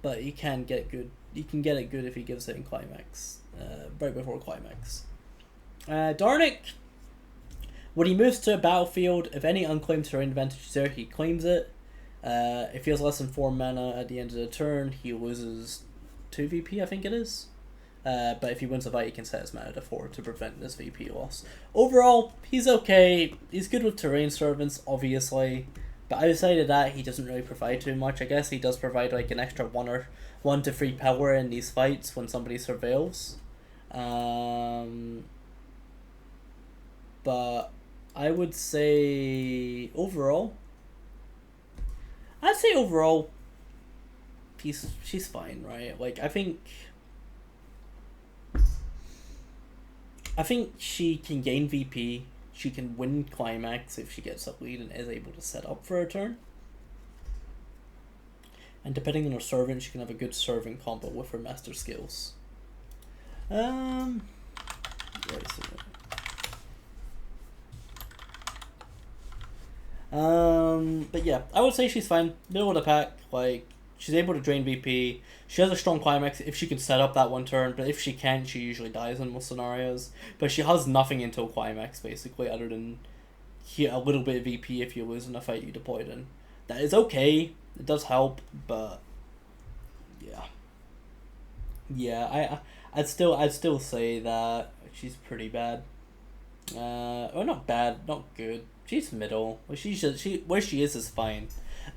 But he can get good. You can get it good if he gives it in Climax, right before Climax. Darnik, when he moves to a battlefield, if any unclaimed terrain advantage is there, he claims it. If he has less than 4 mana at the end of the turn, he loses 2 VP, I think it is. But if he wins the fight, he can set his mana to 4 to prevent this VP loss. Overall, he's okay. He's good with terrain servants, obviously. But outside of that, he doesn't really provide too much. I guess he does provide like an extra 1 to 3 power in these fights when somebody surveils. But I would say overall, she's fine, right? Like I think she can gain VP. She can win climax if she gets a lead and is able to set up for a turn. And depending on her servant, she can have a good servant combo with her master skills. But yeah, I would say she's fine. Middle of the pack, like she's able to drain VP. She has a strong climax if she can set up that one turn, but if she can't, she usually dies in most scenarios. But she has nothing until climax, basically, other than a little bit of VP if you lose in a fight you deployed in. That is okay. It does help, but yeah. Yeah, I'd still say that she's pretty bad. Or not bad, not good. She's middle. Where she is fine.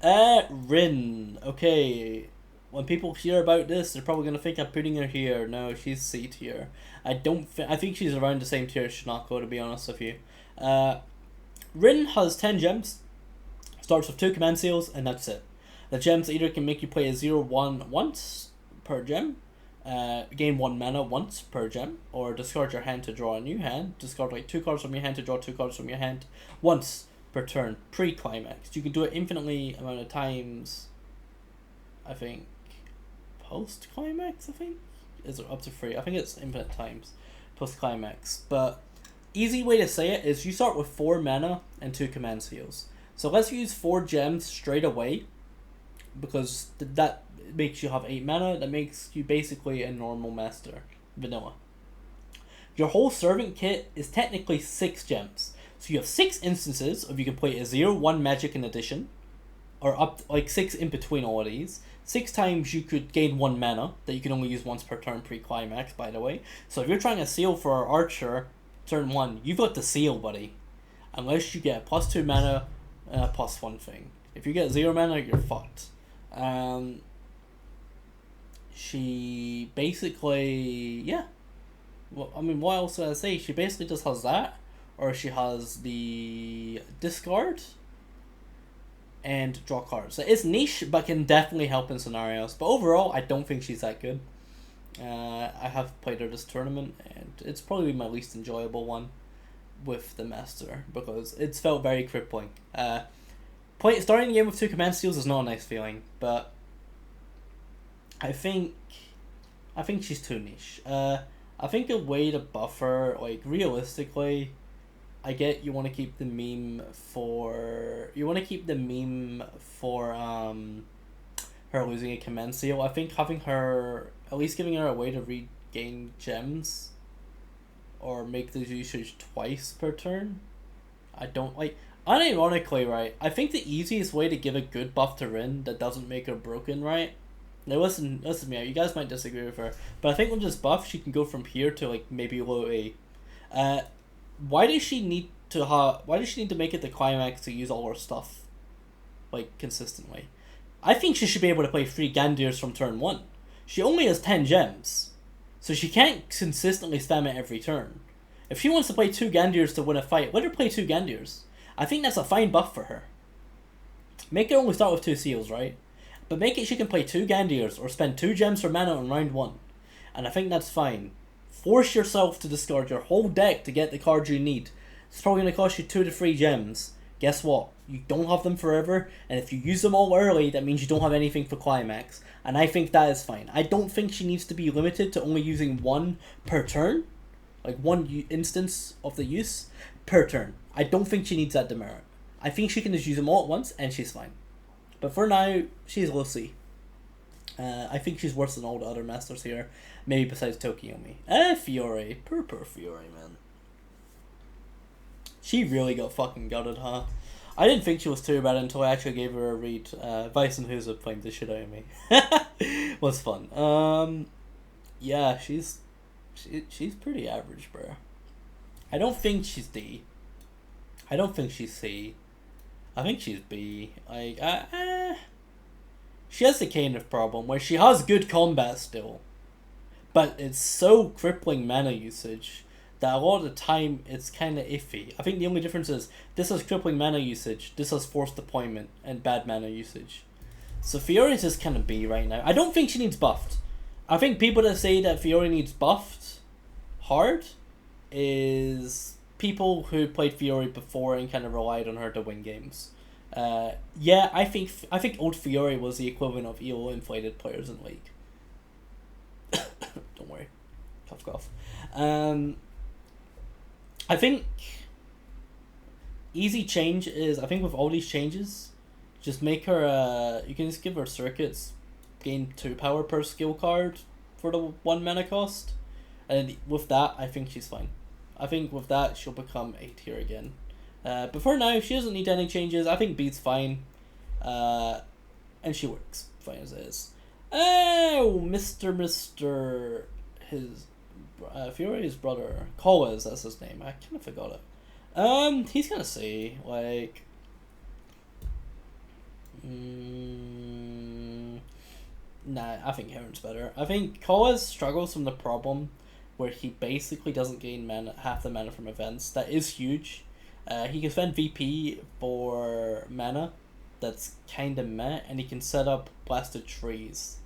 Rin. Okay. When people hear about this, they're probably gonna think I'm putting her here. No, she's C tier. I think she's around the same tier as Shinako, to be honest with you. Rin has 10 gems. Starts with 2 command seals, and that's it. The gems either can make you play a 0/1 once per gem, gain 1 mana once per gem, or discard your hand to draw a new hand. Discard like 2 cards from your hand to draw 2 cards from your hand once per turn, pre-climax. You can do it infinitely amount of times, I think, post-climax, I think? Is it up to 3? I think it's infinite times post-climax. But easy way to say it is you start with 4 mana and 2 command seals. So let's use 4 gems straight away, because that makes you have 8 mana. That makes you basically a normal master, vanilla. Your whole servant kit is technically 6 gems. So you have 6 instances of you can play a 0/1 magic in addition, or up like 6 in between all of these. 6 times you could gain 1 mana that you can only use once per turn pre-climax, by the way. So if you're trying to seal for our archer, turn 1, you've got the seal, buddy. Unless you get a +2 mana and a +1 thing. If you get 0 mana, you're fucked. She basically, yeah. Well, I mean, what else would I say? She basically just has that, or she has the discard and draw cards. It's niche, but can definitely help in scenarios. But overall, I don't think she's that good. I have played her this tournament, and it's probably my least enjoyable one with the master, because it's felt very crippling. Starting the game with 2 command steals is not a nice feeling, but I think she's too niche. I think a way to buff her, like realistically, I get you want to keep the meme for her losing a command seal. I think having her, at least giving her a way to regain gems, or make the usage twice per turn. I don't like. Unironically, right, I think the easiest way to give a good buff to Rin that doesn't make her broken, right? Now listen to me out. You guys might disagree with her, but I think with this buff, she can go from here to like maybe low A. Why does she need to make it the climax to use all her stuff, like consistently? I think she should be able to play 3 Gandirs from turn 1. She only has 10 gems, so she can't consistently spam it every turn. If she wants to play 2 Gandirs to win a fight, let her play 2 Gandirs. I think that's a fine buff for her. Make her only start with 2 seals, right? But make it she can play 2 Gandirs or spend 2 gems for mana on round 1. And I think that's fine. Force yourself to discard your whole deck to get the cards you need. It's probably going to cost you 2 to 3 gems. Guess what? You don't have them forever, and if you use them all early, that means you don't have anything for climax. And I think that is fine. I don't think she needs to be limited to only using 1 per turn. Like 1 instance of the use per turn. I don't think she needs that demerit. I think she can just use them all at once, and she's fine. But for now, she's low C. I think she's worse than all the other masters here. Maybe besides Tokiomi. Fiore. Poor Fiore, man. She really got fucking gutted, huh? I didn't think she was too bad until I actually gave her a read. Bison who's playing the shit out of me. Was fun. Yeah, she's pretty average, bro. I don't think she's D. I don't think she's C. I think she's B. Like, she has the kind of problem where she has good combat still, but it's so crippling mana usage that a lot of the time it's kind of iffy. I think the only difference is this has crippling mana usage, this has forced deployment and bad mana usage. So Fiore's just kind of B right now. I don't think she needs buffed. I think people that say that Fiore needs buffed hard is people who played Fiore before and kind of relied on her to win games. Yeah, I think old Fiore was the equivalent of ELO inflated players in League. Don't worry, cough. I think easy change is, I think with all these changes, just make her you can just give her circuits, gain 2 power per skill card for the 1 mana cost, and with that I think she's fine. I think with that she'll become A tier again. But for now, she doesn't need any changes. I think B's fine. And she works fine as it is. Oh, Mr. His Fiore's brother, Colas, that's his name. I kind of forgot it. He's gonna say, like... nah, I think Heron's better. I think Colas struggles from the problem where he basically doesn't gain mana, half the mana from events. That is huge. He can spend VP for mana that's kind of meh, and he can set up Blasted Trees.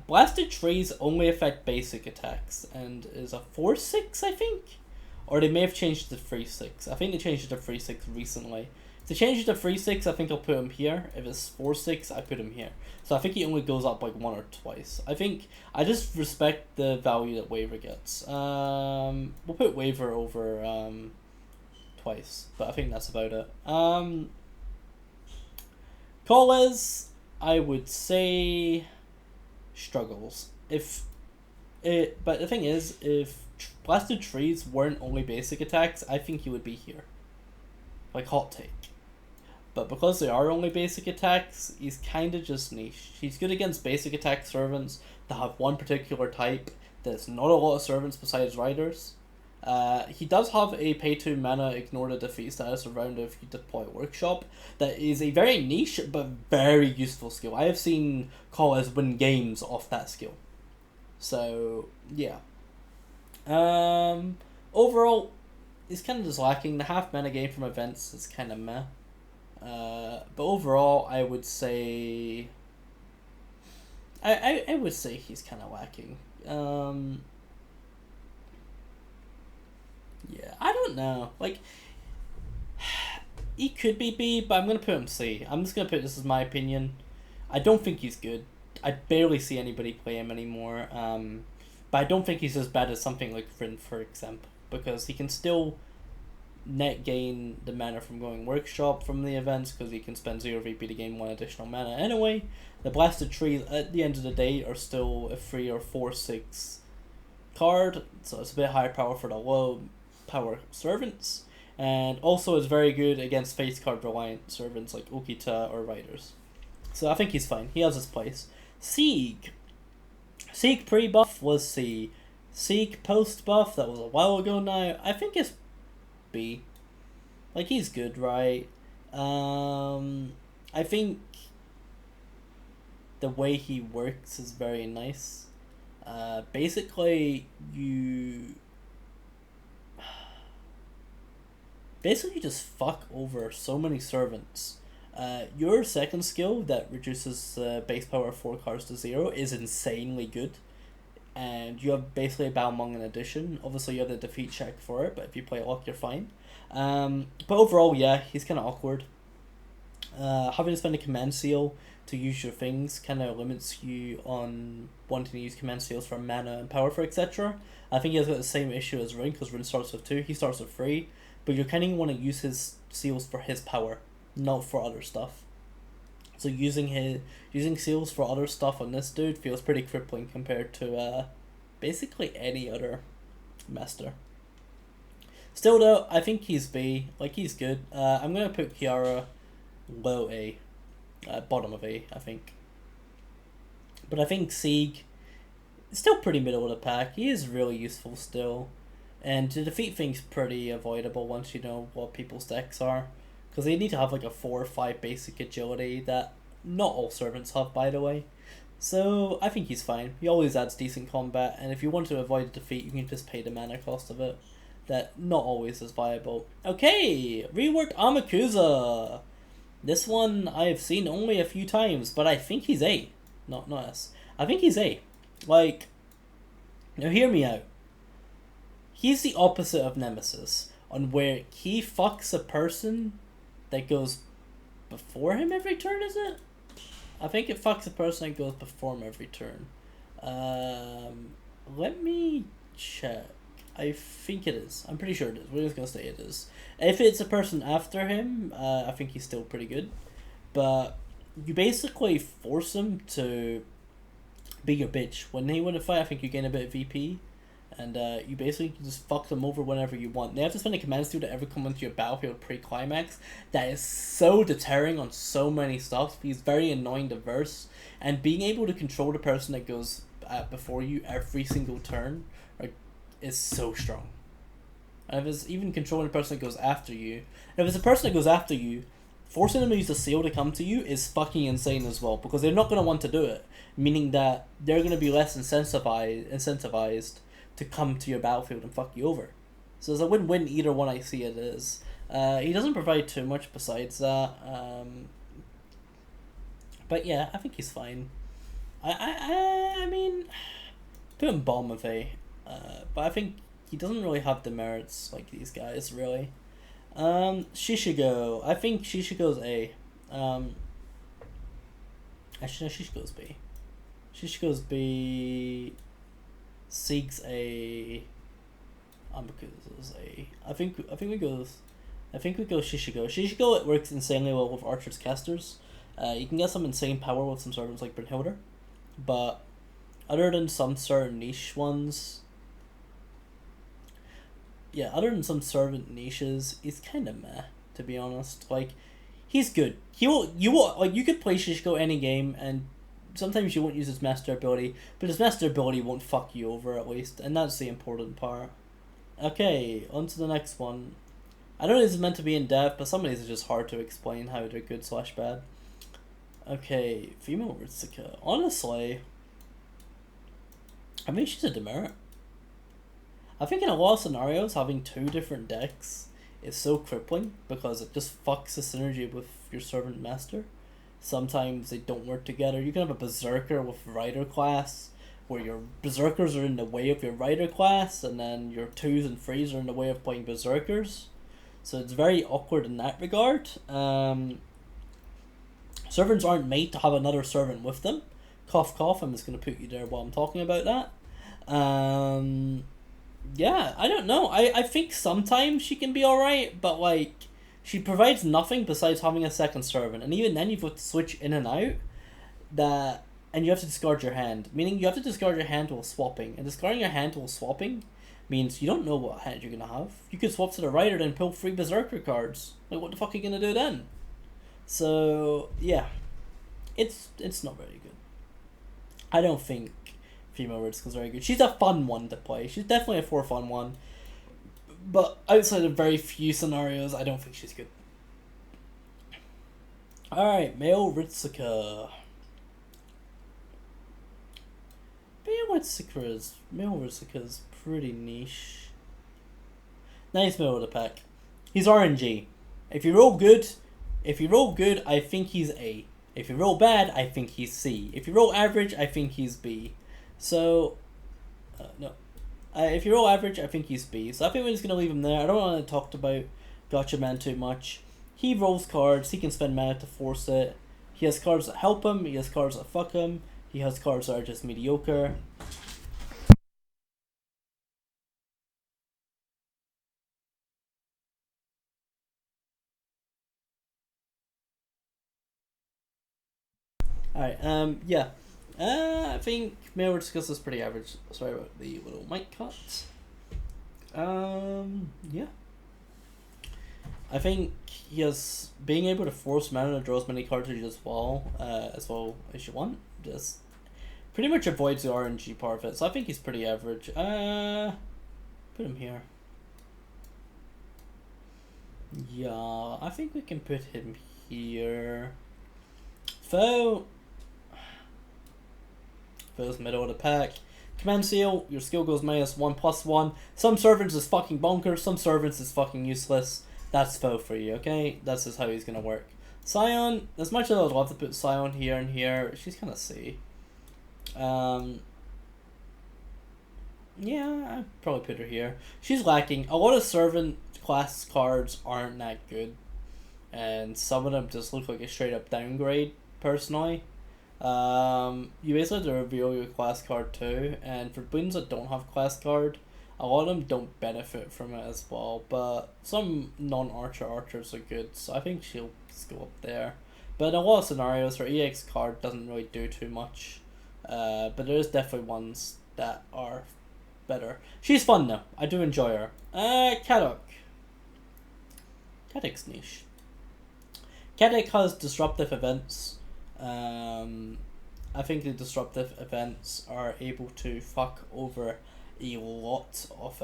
Blasted Trees only affect basic attacks, and is a 4/6, I think? Or they may have changed it to 3/6. I think they changed it to 3/6 recently. If they changed it to 3/6, I think I'll put him here. If it's 4/6, I put him here. So I think he only goes up like 1 or twice. I think I just respect the value that Waver gets. We'll put Waver over twice, but I think that's about it. Colas, I would say, struggles. But the thing is, if Blasted Trees weren't only basic attacks, I think he would be here. Like, hot take. But because they are only basic attacks, he's kind of just niche. He's good against basic attack servants that have one particular type. There's not a lot of servants besides riders. He does have a pay 2 mana ignore the defeat status around if you deploy Workshop. That is a very niche but very useful skill. I have seen Colas win games off that skill. So, yeah. Overall, he's kind of just lacking. The half mana gain from events is kind of meh. But overall, I would say... I would say he's kind of lacking. Yeah, I don't know. Like, he could be B, but I'm going to put him C. I'm just going to put this as my opinion. I don't think he's good. I barely see anybody play him anymore. But I don't think he's as bad as something like Vryn, for example. Because he can still net gain the mana from going Workshop from the events, because he can spend 0 VP to gain 1 additional mana anyway. The Blasted Trees, at the end of the day, are still a 3 or 4/6 card, so it's a bit higher power for the low power servants, and also is very good against face card reliant servants like Okita or Riders. So I think he's fine. He has his place. Sieg pre-buff was C. Sieg post-buff, that was a while ago now. I think it's B. Like, he's good, right? I think the way he works is very nice. Basically, you just fuck over so many servants. Your second skill that reduces base power of 4 cards to 0 is insanely good. And you have basically a Balmung in addition. Obviously, you have the defeat check for it, but if you play Lock, you're fine. But overall, yeah, he's kind of awkward. Having to spend a command seal to use your things kind of limits you on wanting to use command seals for mana and power for etc. I think he has got the same issue as Rin, because Rin starts with 2, he starts with 3, but you kind of want to use his seals for his power, not for other stuff. So using seals for other stuff on this dude feels pretty crippling compared to basically any other master. Still though, I think he's B. Like, he's good. I'm gonna put Kiara low A, bottom of A, I think. But I think Sieg is still pretty middle of the pack. He is really useful still. And to defeat things pretty avoidable once you know what people's decks are. Because they need to have like a 4 or 5 basic agility that not all servants have, by the way. So I think he's fine. He always adds decent combat, and if you want to avoid a defeat, you can just pay the mana cost of it. That not always is viable. Okay, reworked Amakusa. This one I have seen only a few times, but I think he's A. Not S. I think he's A. Like, now hear me out. He's the opposite of Nemesis, on where he fucks a person that goes before him every turn, is it? I think it fucks a person that goes before him every turn. Let me check. I think it is. I'm pretty sure it is. We're just gonna say it is. If it's a person after him, I think he's still pretty good. But you basically force him to be your bitch. When they win a fight, I think you gain a bit of VP. And you basically just fuck them over whenever you want. They have to spend a command skill to ever come into your battlefield pre-climax. That is so deterring on so many stuff. He's very annoying to verse. And being able to control the person that goes before you every single turn is so strong. And if it's even controlling the person that goes after you, and if it's a person that goes after you, forcing them to use the seal to come to you is fucking insane as well. Because they're not going to want to do it. Meaning that they're going to be less incentivized to come to your battlefield and fuck you over. So it's a win-win either one I see it is. He doesn't provide too much besides that. But yeah, I think he's fine. I mean, put him bottom of A. But I think he doesn't really have the merits like these guys, really. Shishigo. I think Shishigo's A. Actually, no, Shishigo's B. Shishigo's B. Sieg's A. Amakusa's A. I think we go Shishigo. Shishigo, it works insanely well with Archer's casters. You can get some insane power with some servants like Brynhilder, but other than some certain niche ones, other than some servant niches, he's kind of meh, to be honest. Like, he's good. You could play Shishigo any game, and sometimes you won't use his master ability, but his master ability won't fuck you over at least, and that's the important part. Okay, on to the next one. I know this is meant to be in depth, but some of these are just hard to explain how they're good / bad. Okay, female Ritsuka. Honestly, I mean, she's a demerit. I think in a lot of scenarios, having 2 different decks is so crippling because it just fucks the synergy with your servant master. Sometimes they don't work together. You can have a berserker with rider class, where your berserkers are in the way of your rider class, and then your 2s and 3s are in the way of playing berserkers. So it's very awkward in that regard. Servants aren't made to have another servant with them. Cough cough, I'm just going to put you there while I'm talking about that. Yeah, I don't know. I think sometimes she can be alright, but like, she provides nothing besides having a second servant, and even then you've got to switch in and out, and you have to discard your hand, meaning you have to discard your hand while swapping, and discarding your hand while swapping means you don't know what hand you're gonna have. You could swap to the rider and pull 3 berserker cards. Like, what the fuck are you gonna do then? So yeah, it's not very good. I don't think female Ritsuka's very good. She's a fun one to play. She's definitely a 4 fun one. But outside of very few scenarios, I don't think she's good. Alright, male Ritsuka. Male Ritsuka's pretty niche. Nice middle of the pack. He's RNG. If you roll good, I think he's A. If you roll bad, I think he's C. If you roll average, I think he's B. So, no. If you roll average, I think he's B. So I think we're just going to leave him there. I don't want to talk about Gotcha Man too much. He rolls cards. He can spend mana to force it. He has cards that help him. He has cards that fuck him. He has cards that are just mediocre. Alright, yeah. I think male Ritsuka is pretty average. Sorry about the little mic cut. Yeah. I think he has being able to force mana to draw as many cards as well as you want. Just pretty much avoids the RNG part of it. So I think he's pretty average. Put him here. Yeah, I think we can put him here. Foe's middle of the pack. Command Seal, your skill goes -1/+1. Some servants is fucking bonkers, some servants is fucking useless. That's Foe for you, okay? That's just how he's gonna work. Scion, as much as I'd love to put Scion here and here, she's kind of C. Yeah, I'd probably put her here. She's lacking. A lot of servant class cards aren't that good, and some of them just look like a straight up downgrade, personally. You basically have to reveal your class card too, and for boons that don't have class card, a lot of them don't benefit from it as well, but some non-archer archers are good, so I think she'll just go up there. But in a lot of scenarios, her EX card doesn't really do too much, but there's definitely ones that are better. She's fun though. I do enjoy her. Kadok. Kadok's niche. Kadok has disruptive events. I think the disruptive events are able to fuck over a lot of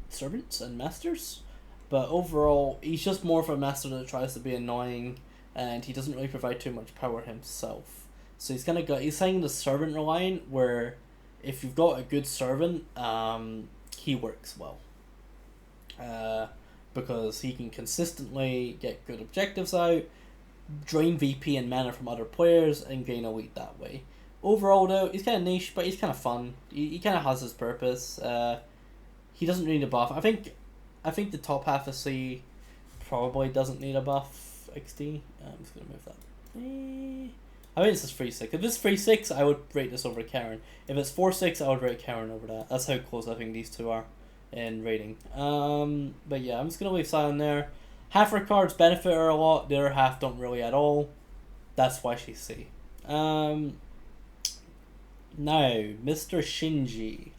servants and masters, but overall he's just more of a master that tries to be annoying, and he doesn't really provide too much power himself. So he's saying the servant reliant, where if you've got a good servant, he works well. Because he can consistently get good objectives out, drain VP and mana from other players, and gain elite that way. Overall though, he's kind of niche, but he's kind of fun. He kind of has his purpose. He doesn't need a buff. I think the top half of C probably doesn't need a buff. XD. I'm just gonna move that. I think this is 3-6. If it's 3-6, I would rate this over Karen. If it's 4-6, I would rate Karen over that. That's how close I think these two are in rating. But yeah, I'm just gonna leave Scion there. Half her cards benefit her a lot, the other half don't really at all. That's why she's C. Now, Mr. Shinji.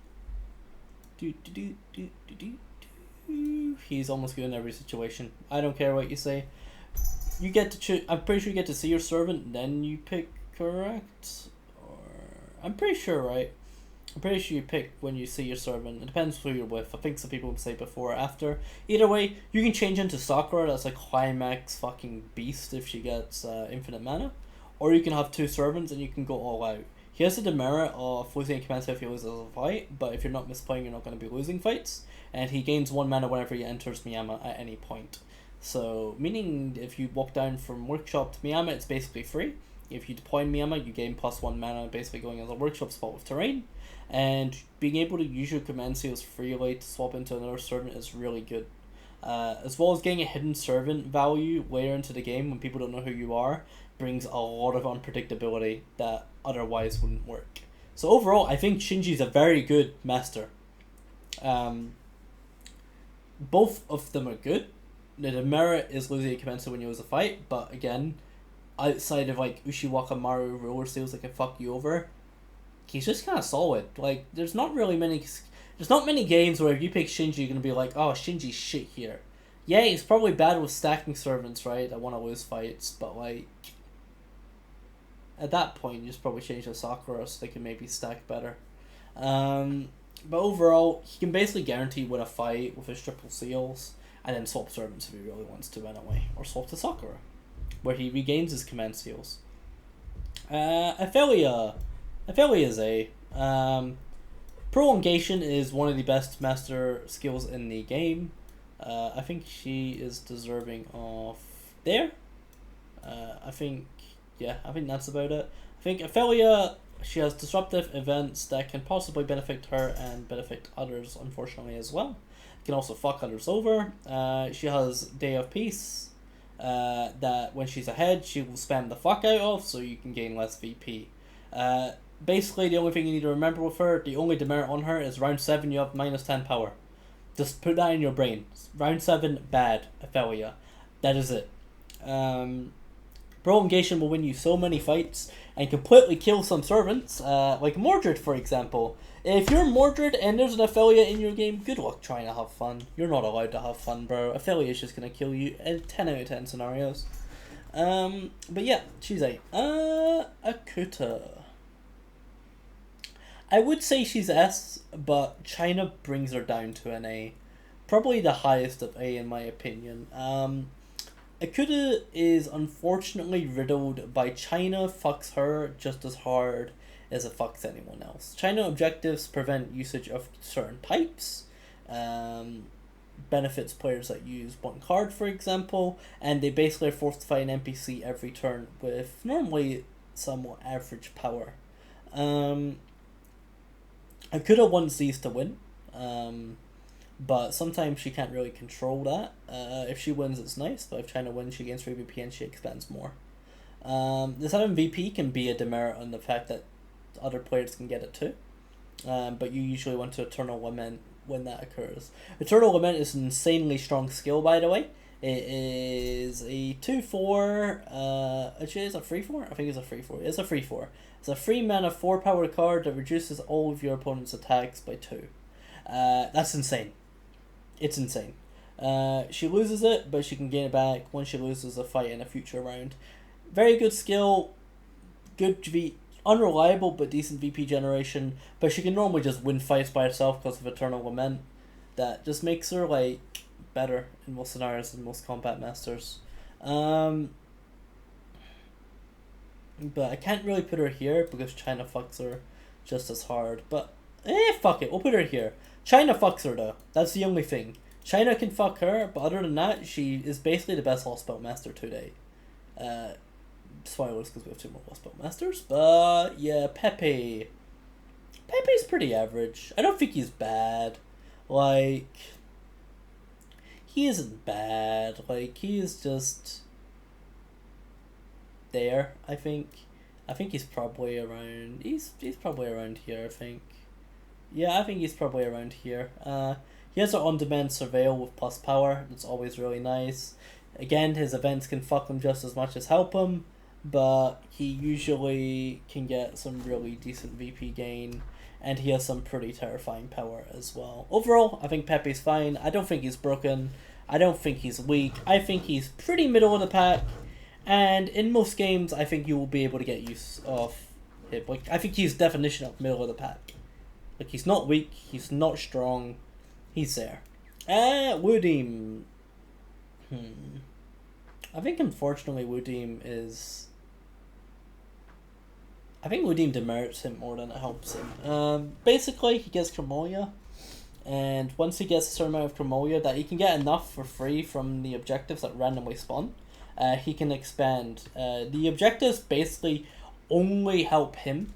He's almost good in every situation. I don't care what you say. You get to choose. I'm pretty sure you get to see your servant, then you pick, correct? Or I'm pretty sure, right? I'm pretty sure you pick when you see your servant. It depends who you're with. I think some people would say before or after. Either way, you can change into Sakura. That's like climax fucking beast if she gets infinite mana. Or you can have two servants and you can go all out. He has the demerit of losing a command if he loses a fight, but if you're not misplaying, you're not going to be losing fights. And he gains 1 mana whenever he enters Miyama at any point. So, meaning if you walk down from Workshop to Miyama, it's basically free. If you deploy Miyama, you gain +1 mana, basically going as a Workshop spot with terrain. And being able to use your command seals freely to swap into another servant is really good. As well as getting a hidden servant value later into the game when people don't know who you are, brings a lot of unpredictability that otherwise wouldn't work. So overall, I think Shinji's a very good master. Both of them are good. The demerit is losing a command seal when you lose a fight, but again, outside of like Ushiwaka Maru roller seals that can fuck you over, he's just kind of solid. Like, there's not many games where if you pick Shinji, you're gonna be like, oh, Shinji's shit here. Yeah, he's probably bad with stacking servants, right? That want to lose fights, but like, at that point, you just probably change to Sakura so they can maybe stack better. But overall, he can basically guarantee win a fight with his triple seals, and then swap servants if he really wants to anyway, or swap to Sakura, where he regains his command seals. Ophelia is A. Prolongation is one of the best master skills in the game. I think she is deserving of there. I think that's about it. I think Ophelia, she has disruptive events that can possibly benefit her and benefit others, unfortunately, as well. Can also fuck others over. She has Day of Peace, that when she's ahead, she will spam the fuck out of, so you can gain less VP. Basically, the only thing you need to remember with her, the only demerit on her is round 7, you have -10 power. Just put that in your brain. Round 7, bad, Ophelia. That is it. Prolongation will win you so many fights and completely kill some servants, like Mordred, for example. If you're Mordred and there's an affiliate in your game, good luck trying to have fun. You're not allowed to have fun, bro. Affiliate's just gonna kill you in 10 out of 10 scenarios. But yeah, she's A. Akuta. I would say she's S, but China brings her down to an A. Probably the highest of A in my opinion. Akuta is unfortunately riddled by China fucks her just as hard as it fucks anyone else. China objectives prevent usage of certain types, benefits players that use one card, for example, and they basically are forced to fight an NPC every turn with normally somewhat average power. Akuta wants these to win, but sometimes she can't really control that. If she wins, it's nice, but if China wins, she gains 3 VP and she expands more. The 7 VP can be a demerit on the fact that other players can get it too, but you usually want to Eternal Lament when that occurs. Eternal Lament is an insanely strong skill, by the way. It is a 2/4, actually it's a 3/4? I think it's a 3/4. It's a 3/4. It's a 3 mana 4 power card that reduces all of your opponent's attacks by 2. That's insane. It's insane. She loses it, but she can gain it back once she loses a fight in a future round. Very good skill, good unreliable but decent VP generation, but she can normally just win fights by herself because of Eternal Lament. That just makes her like better in most scenarios than most combat masters. But I can't really put her here because China fucks her just as hard. But fuck it, we'll put her here. China fucks her though. That's the only thing. China can fuck her, but other than that, she is basically the best Lost Belt Master today. Spoilers because we have 2 more Lost Belt Masters. But yeah, Pepe. Pepe's pretty average. I don't think he's bad. Like, he isn't bad. Like, he is just there, I think. I think he's probably around, he's probably around here, I think. Yeah, I think he's probably around here. He has an on-demand surveil with plus power. That's always really nice. Again, his events can fuck him just as much as help him, but he usually can get some really decent VP gain, and he has some pretty terrifying power as well. Overall, I think Pepe's fine. I don't think he's broken. I don't think he's weak. I think he's pretty middle of the pack, and in most games, I think you will be able to get use of him. Like, I think he's definition of middle of the pack. Like, he's not weak, he's not strong, he's there. Woodim. I think unfortunately Woodim is... I think Woodim demerits him more than it helps him. Basically, he gets Chromolia, and once he gets a certain amount of Chromolia that he can get enough for free from the objectives that randomly spawn, he can expand. The objectives basically only help him,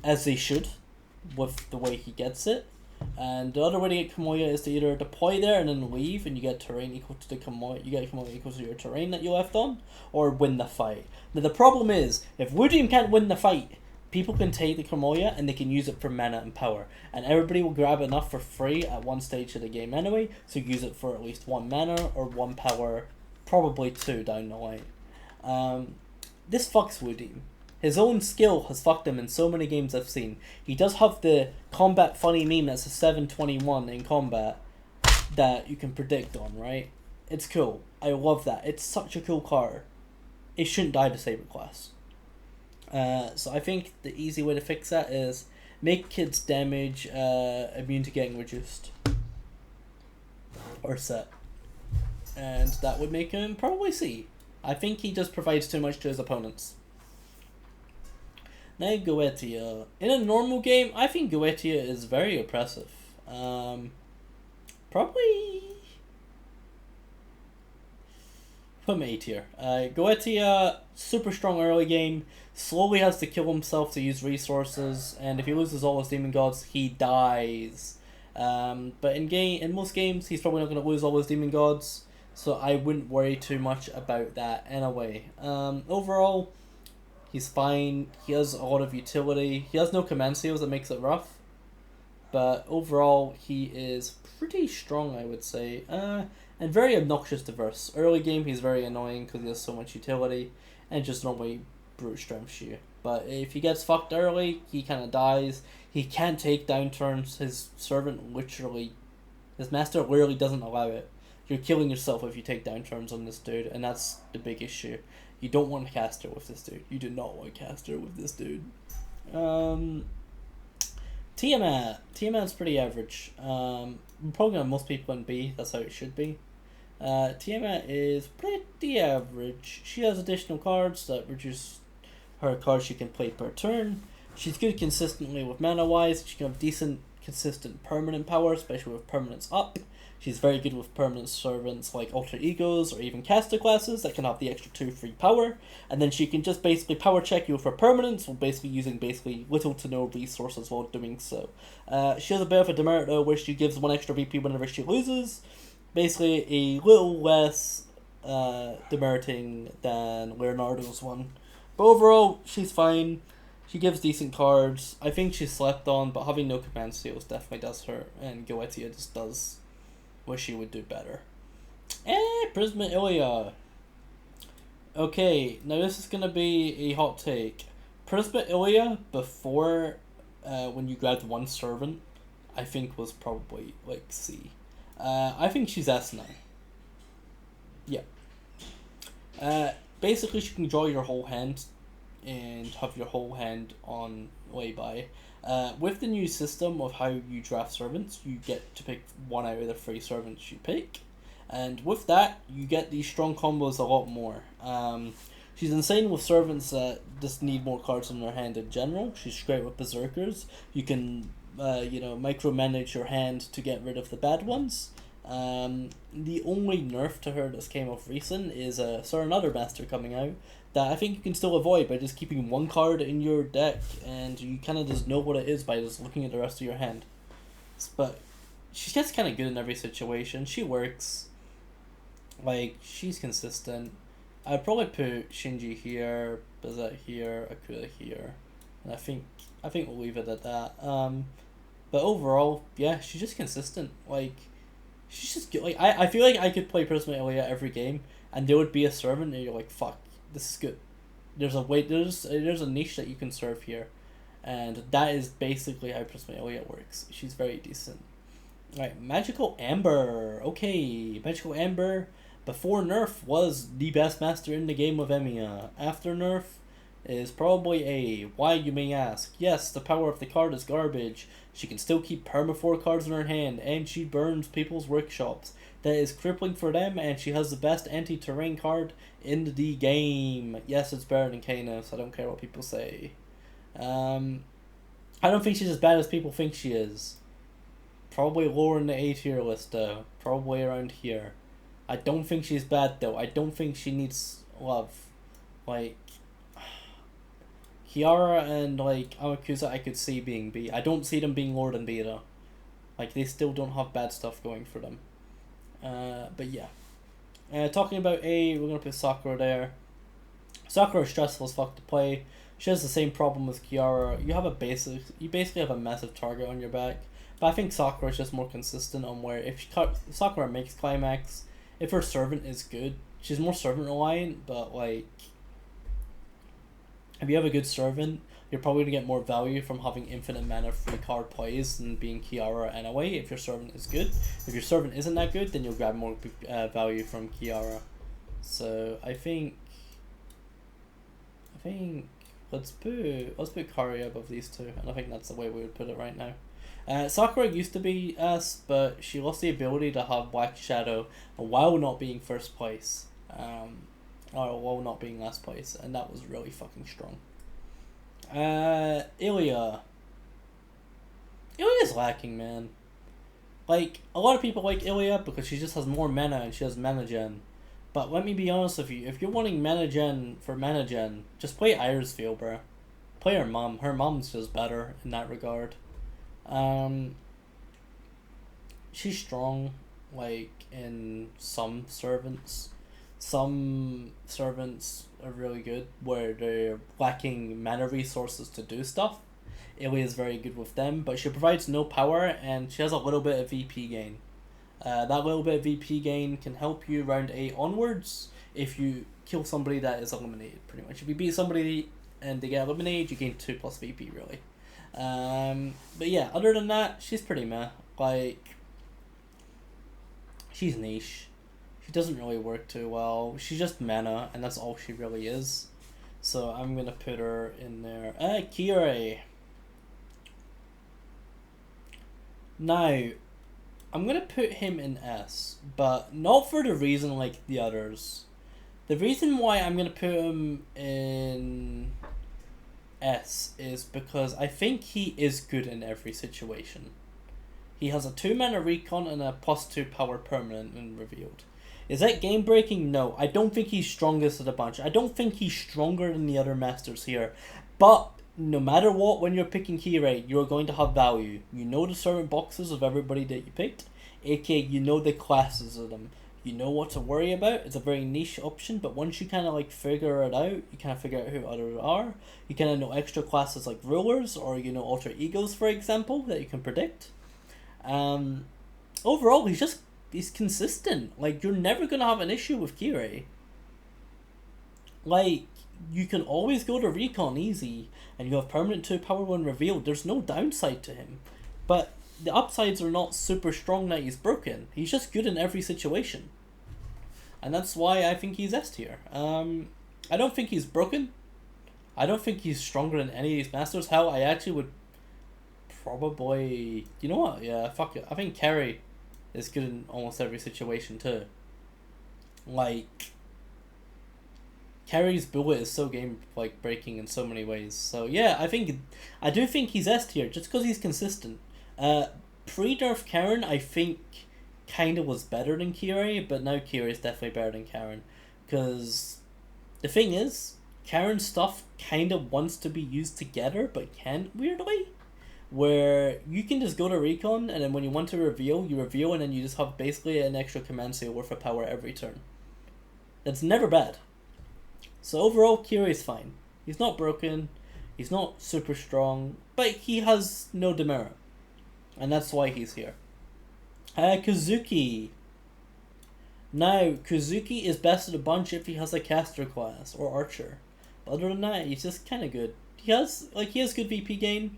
as they should, with the way he gets it. And the other way to get Chromolia is to either deploy there and then leave, and you get terrain equal to the Chromolia. You get Chromolia equal to your terrain that you left on, or win the fight. Now the problem is, if Woodim can't win the fight, people can take the Chromolia and they can use it for mana and power, and everybody will grab enough for free at one stage of the game anyway, so use it for at least 1 mana or 1 power, probably 2 down the line. This fucks Woodim. His own skill has fucked him in so many games I've seen. He does have the combat funny meme that's a 721 in combat that you can predict on, right? It's cool. I love that. It's such a cool card. It shouldn't die to Saber class. So I think the easy way to fix that is make kids damage immune to getting reduced. Or set. And that would make him probably C. I think he just provides too much to his opponents. Now Goetia. In a normal game, I think Goetia is very oppressive. Probably... put him A tier. Goetia, super strong early game, slowly has to kill himself to use resources, and if he loses all his demon gods, he dies. But in most games, he's probably not going to lose all his demon gods, so I wouldn't worry too much about that anyway. Overall, he's fine. He has a lot of utility. He has no command seals that makes it rough. But overall, he is pretty strong, I would say. And very obnoxious diverse. Early game, he's very annoying because he has so much utility. and just normally brute strengths you. But if he gets fucked early, he kind of dies. He can't take down turns. His master literally doesn't allow it. You're killing yourself if you take down turns on this dude, and that's the big issue. You don't want to caster with this dude. You do not want to caster with this dude. Tiamat's pretty average. Probably on most people in B, that's how it should be. Tiamat is pretty average. She has additional cards that reduce her cards she can play per turn. She's good consistently with mana wise. She can have decent, consistent permanent power, especially with permanents up. She's very good with permanent servants like alter egos or even caster classes that can have the extra 2 free power. And then she can just basically power check you with her permanents while using little to no resources while doing so. She has a bit of a demerit though, where she gives 1 extra VP whenever she loses. Basically a little less demeriting than Leonardo's one. But overall, she's fine. She gives decent cards. I think she's slept on, but having no command seals definitely does hurt, and Goetia just does what she would do better. Prisma Ilia. Okay, now this is going to be a hot take. Prisma Ilia, before, when you grabbed 1 servant, I think was probably, like, C. I think she's S now. Yeah. Basically, she can draw your whole hand and have your whole hand on lay-by. With the new system of how you draft servants, you get to pick 1 out of the 3 servants you pick. And with that, you get these strong combos a lot more. She's insane with servants that just need more cards in their hand in general. She's great with berserkers. You can micromanage your hand to get rid of the bad ones. The only nerf to her that's came off recent is another master coming out that I think you can still avoid by just keeping 1 card in your deck, and you kind of just know what it is by just looking at the rest of your hand. But she gets kind of good in every situation. She works. Like, she's consistent. I'd probably put Shinji here, Bazette here, Akuda here, and I think we'll leave it at that. But overall, yeah, she's just consistent. Like, she's just good. Like, I feel like I could play Prisma Ilia every game, and there would be a servant, and you're like, fuck, this is good. There's a niche that you can serve here, and that is basically how Prisma Ilia works. She's very decent. Right, Magical Amber. Okay, Magical Amber, before nerf, was the best master in the game of Emiya. After nerf, is probably A. Why, you may ask? Yes, the power of the card is garbage. She can still keep perma 4 cards in her hand, and she burns people's workshops. That is crippling for them, and she has the best anti-terrain card in the game. Yes, it's better than Kanos. I don't care what people say. I don't think she's as bad as people think she is. Probably lower in the A tier list though. Probably around here. I don't think she's bad though. I don't think she needs love. Like, Kiara and like Amakusa I could see being B. I don't see them being lower than B though. Like, they still don't have bad stuff going for them. But yeah. Talking about A, we're gonna put Sakura there. Sakura is stressful as fuck to play. She has the same problem as Kiara. You basically have a massive target on your back. But I think Sakura is just more consistent on where if Sakura makes climax, if her servant is good, she's more servant reliant, but like, if you have a good servant, you're probably going to get more value from having infinite mana free card plays than being Kiara anyway, if your servant is good. If your servant isn't that good, then you'll grab more value from Kiara. So I think let's put Kari above these two, and I think that's the way we would put it right now. Sakura used to be S, but she lost the ability to have Black Shadow while not being first place. Or while not being last place, and that was really fucking strong. Ilia. Ilia's lacking, man. Like, a lot of people like Ilia because she just has more mana and she has mana gen. But let me be honest with you, if you're wanting mana gen for mana gen, just play Irisfield, bro. Play her mom. Her mom's just better in that regard. She's strong, like, in some servants. Some servants are really good where they're lacking mana resources to do stuff. Ilia is very good with them, but she provides no power and she has a little bit of VP gain. That little bit of VP gain can help you round 8 onwards if you kill somebody that is eliminated, pretty much. If you beat somebody and they get eliminated, you gain 2 plus VP, really. But yeah, other than that, she's pretty meh. Like, she's niche. She doesn't really work too well. She's just mana, and that's all she really is. So I'm gonna put her in there. Kira. Now, I'm gonna put him in S, but not for the reason like the others. The reason why I'm gonna put him in S is because I think he is good in every situation. He has a 2 mana recon and a +2 power permanent when revealed. Is that game breaking? No. I don't think he's strongest of the bunch. I don't think he's stronger than the other masters here. But no matter what, when you're picking Kirei, you're going to have value. You know the servant boxes of everybody that you picked, aka you know the classes of them. You know what to worry about. It's a very niche option, but once you kind of like figure it out, you kind of figure out who others are. You kind of know extra classes like rulers, or you know alter egos, for example, that you can predict. Overall, he's consistent. Like, you're never gonna have an issue with Kirei. Like, you can always go to recon easy, and you have permanent 2 power when revealed. There's no downside to him, but the upsides are not super strong that he's broken. He's just good in every situation, and that's why I think he's S tier. I don't think he's broken. I don't think he's stronger than any of these masters. Hell, I actually would probably... You know what? Yeah, fuck it. I think Carry is good in almost every situation too. Like, Carry's bullet is so game like breaking in so many ways. So yeah, I do think he's S tier just because he's consistent. Pre-nerf Karen, I think, kind of was better than Kirei, but now Kirei is definitely better than Karen. Because the thing is, Karen's stuff kind of wants to be used together, but can't, weirdly. Where you can just go to recon, and then when you want to reveal, you reveal, and then you just have basically an extra command seal worth of power every turn. That's never bad. So overall, Kirei's fine. He's not broken, he's not super strong, but he has no demerit. And that's why he's here. Kazuki. Now, Kazuki is best of the bunch if he has a caster class or archer. But other than that, he's just kind of good. He has good VP gain.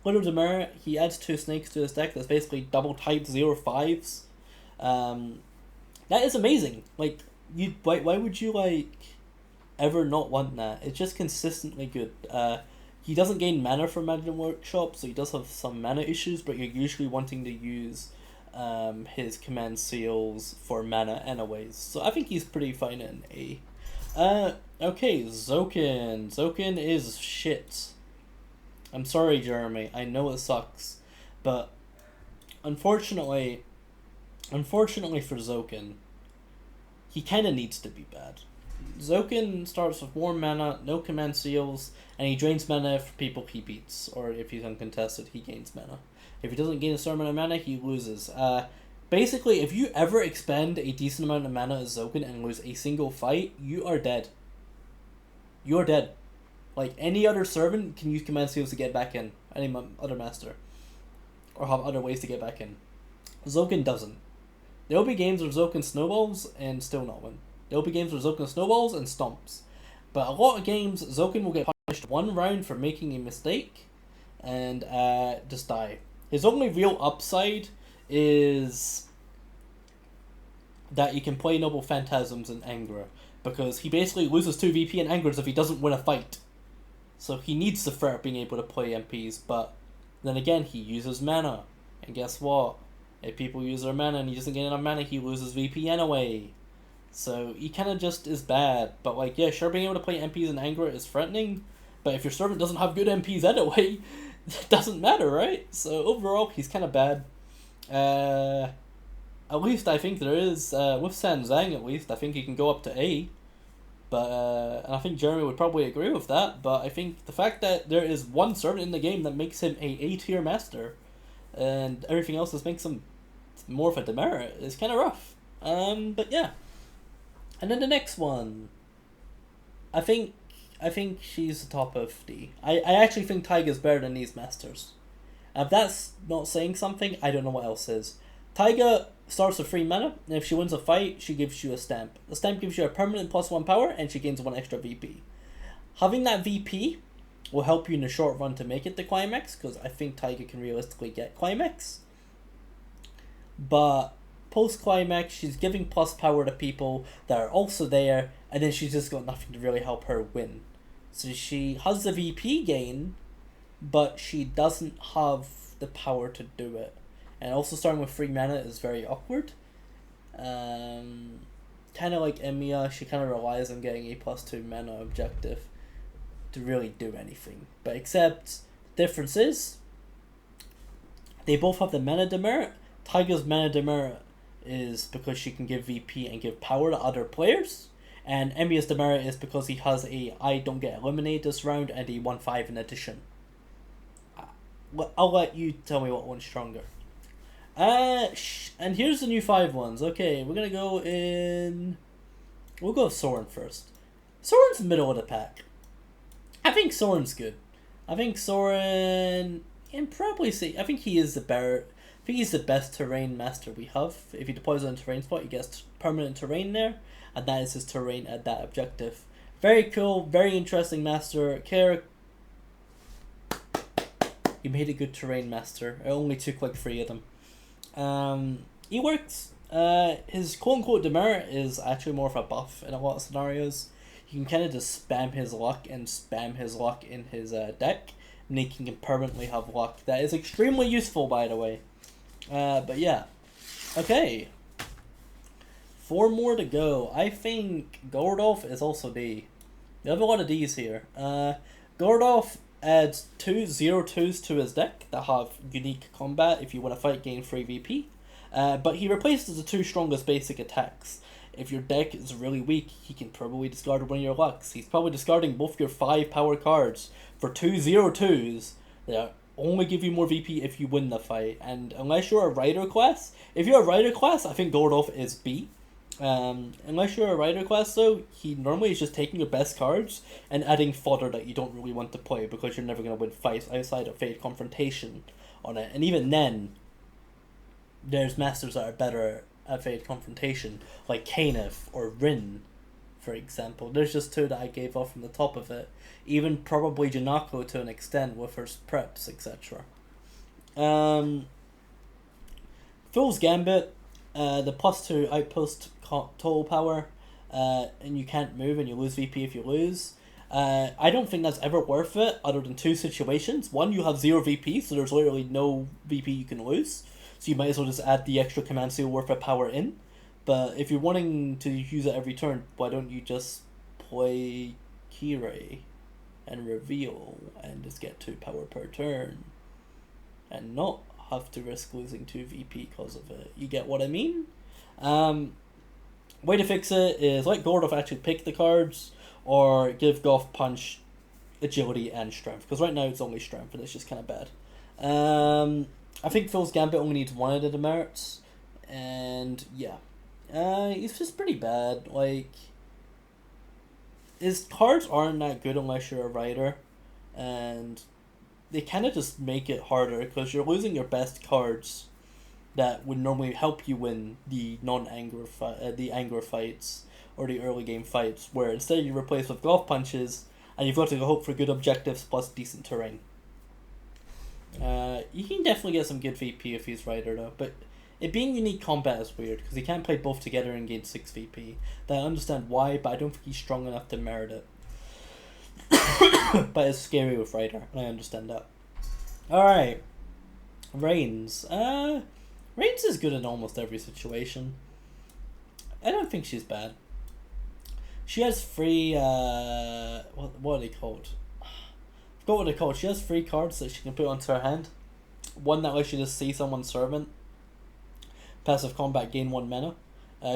Little demerit, he adds 2 snakes to his deck. That's basically double type 0/5s. That is amazing. Like, why would you like ever not want that? It's just consistently good. He doesn't gain mana from Magic Workshop, so he does have some mana issues, but you're usually wanting to use his command seals for mana anyways. So I think he's pretty fine in A. Okay, Zoken. Zoken is shit. I'm sorry, Jeremy. I know it sucks, but unfortunately for Zoken, he kind of needs to be bad. Zoken starts with more mana, no command seals, and he drains mana for people he beats, or if he's uncontested, he gains mana. If he doesn't gain a certain amount of mana, he loses. Basically, if you ever expend a decent amount of mana as Zoken and lose a single fight, you are dead. You are dead. Like, any other servant can use command seals to get back in, any other master, or have other ways to get back in. Zoken doesn't. There will be games where Zoken snowballs and still not win. There will be games where Zoken snowballs and stomps. But a lot of games, Zoken will get punished 1 round for making a mistake and just die. His only real upside is that you can play Noble Phantasms and Angra, because he basically loses 2 VP and Angras if he doesn't win a fight. So he needs to start being able to play MPs, but then again, he uses mana. And guess what? If people use their mana and he doesn't get enough mana, he loses VP anyway. So he kind of just is bad. But like, yeah, sure, being able to play MPs in Angra is threatening, but if your servant doesn't have good MPs anyway, it doesn't matter, right? So overall, he's kind of bad. At least I think there is, with Sanzang at least, I think he can go up to A. But, and I think Jeremy would probably agree with that, but I think the fact that there is one servant in the game that makes him a A-tier master, and everything else that makes him more of a demerit, is kind of rough. But yeah. And then the next one, I think she's the top of D. I actually think Taiga's better than these masters. And if that's not saying something, I don't know what else is. Taiga starts with 3 mana, and if she wins a fight, she gives you a stamp. The stamp gives you a permanent +1 power, and she gains 1 extra VP. Having that VP will help you in the short run to make it to Climax, because I think Taiga can realistically get Climax. But post-Climax, she's giving plus power to people that are also there, and then she's just got nothing to really help her win. So she has the VP gain, but she doesn't have the power to do it. And also starting with 3 mana is very awkward. Kind of like Emiya, she kind of relies on getting a +2 mana objective to really do anything. But except, difference is, they both have the mana demerit. Taiga's mana demerit is because she can give VP and give power to other players. And Emiya's demerit is because he has a I don't get eliminated this round and a 1/5 in addition. I'll let you tell me what one's stronger. And here's the new 5 ones. Okay, we're gonna go in. We'll go with Soren first. Soren's middle of the pack. I think Soren's good. I think Soren can probably say. I think he is the better. I think he's the best terrain master we have. If he deploys on a terrain spot, he gets permanent terrain there, and that is his terrain at that objective. Very cool, very interesting master. You made a good terrain master. It only took like 3 of them. He works. His quote-unquote demerit is actually more of a buff in a lot of scenarios. You can kind of just spam his luck and spam his luck in his deck, making him permanently have luck. That is extremely useful, by the way. But yeah. Okay. 4 more to go. I think Gordolf is also D. We have a lot of Ds here. Gordolf adds 2 0/2s to his deck that have unique combat if you want to fight, gain 3 VP. But he replaces the 2 strongest basic attacks. If your deck is really weak, he can probably discard one of your lucks. He's probably discarding both your 5 power cards for 2 0/2s that only give you more VP if you win the fight. And unless you're a Rider class, if you're a Rider class, I think Gordolf is B. Unless you're a Rider class though, he normally is just taking your best cards and adding fodder that you don't really want to play because you're never going to win fights outside of Fate Confrontation on it. And even then, there's masters that are better at Fate Confrontation, like Kaneth or Rin, for example. There's just 2 that I gave off from the top of it. Even probably Janako to an extent with her preps, etc. Fool's Gambit, the +2 outpost total power, and you can't move and you lose VP if you lose. I don't think that's ever worth it other than 2 situations. One, you have 0 VP, so there's literally no VP you can lose. So you might as well just add the extra command seal worth of power in. But if you're wanting to use it every turn, why don't you just play Kirei and reveal and just get 2 power per turn and not have to risk losing 2 VP because of it? You get what I mean? Way to fix it is let Gordolf actually pick the cards or give Golf Punch agility and strength, because right now it's only strength and it's just kind of bad. I think Fool's Gambit only needs 1 of the demerits, and yeah. He's just pretty bad. Like, his cards aren't that good unless you're a Rider, and they kind of just make it harder because you're losing your best cards that would normally help you win the anger fights or the early game fights, where instead you replace with Golf Punches and you've got to hope for good objectives plus decent terrain. You can definitely get some good VP if he's Rider though, but it being unique combat is weird because he can't play both together and gain 6 VP. That I understand why, but I don't think he's strong enough to merit it. But it's scary with Rider, and I understand that. Alright. Reigns. Reigns is good in almost every situation. I don't think she's bad. She has 3, what are they called? I forgot what they're called. She has 3 cards that she can put onto her hand. One that lets you just see someone's servant. Passive combat, gain 1 mana.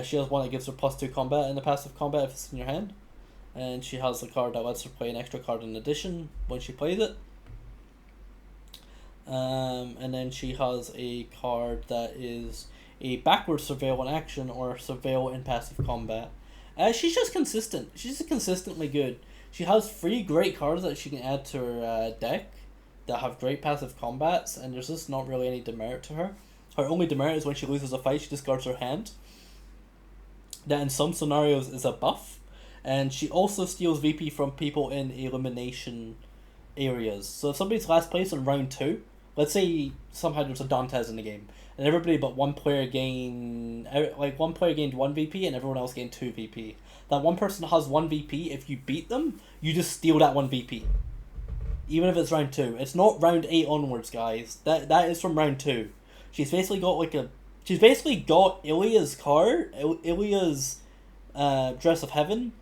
She has one that gives her +2 combat in the passive combat if it's in your hand. And she has a card that lets her play an extra card in addition when she plays it. And then she has a card that is a backward surveil in action or surveil in passive combat. She's just consistent. She's just consistently good. She has 3 great cards that she can add to her deck that have great passive combats, and there's just not really any demerit to her. Her only demerit is when she loses a fight, she discards her hand. That in some scenarios is a buff. And she also steals VP from people in elimination areas. So if somebody's last place in round 2, let's say somehow there's a Dantes in the game, and everybody but one player gained 1 VP and everyone else gained 2 VP. That one person has 1 VP, if you beat them, you just steal that 1 VP. Even if it's round 2. It's not round 8 onwards, guys. That is from round 2. She's basically got Ilya's card, Ilya's Dress of Heaven,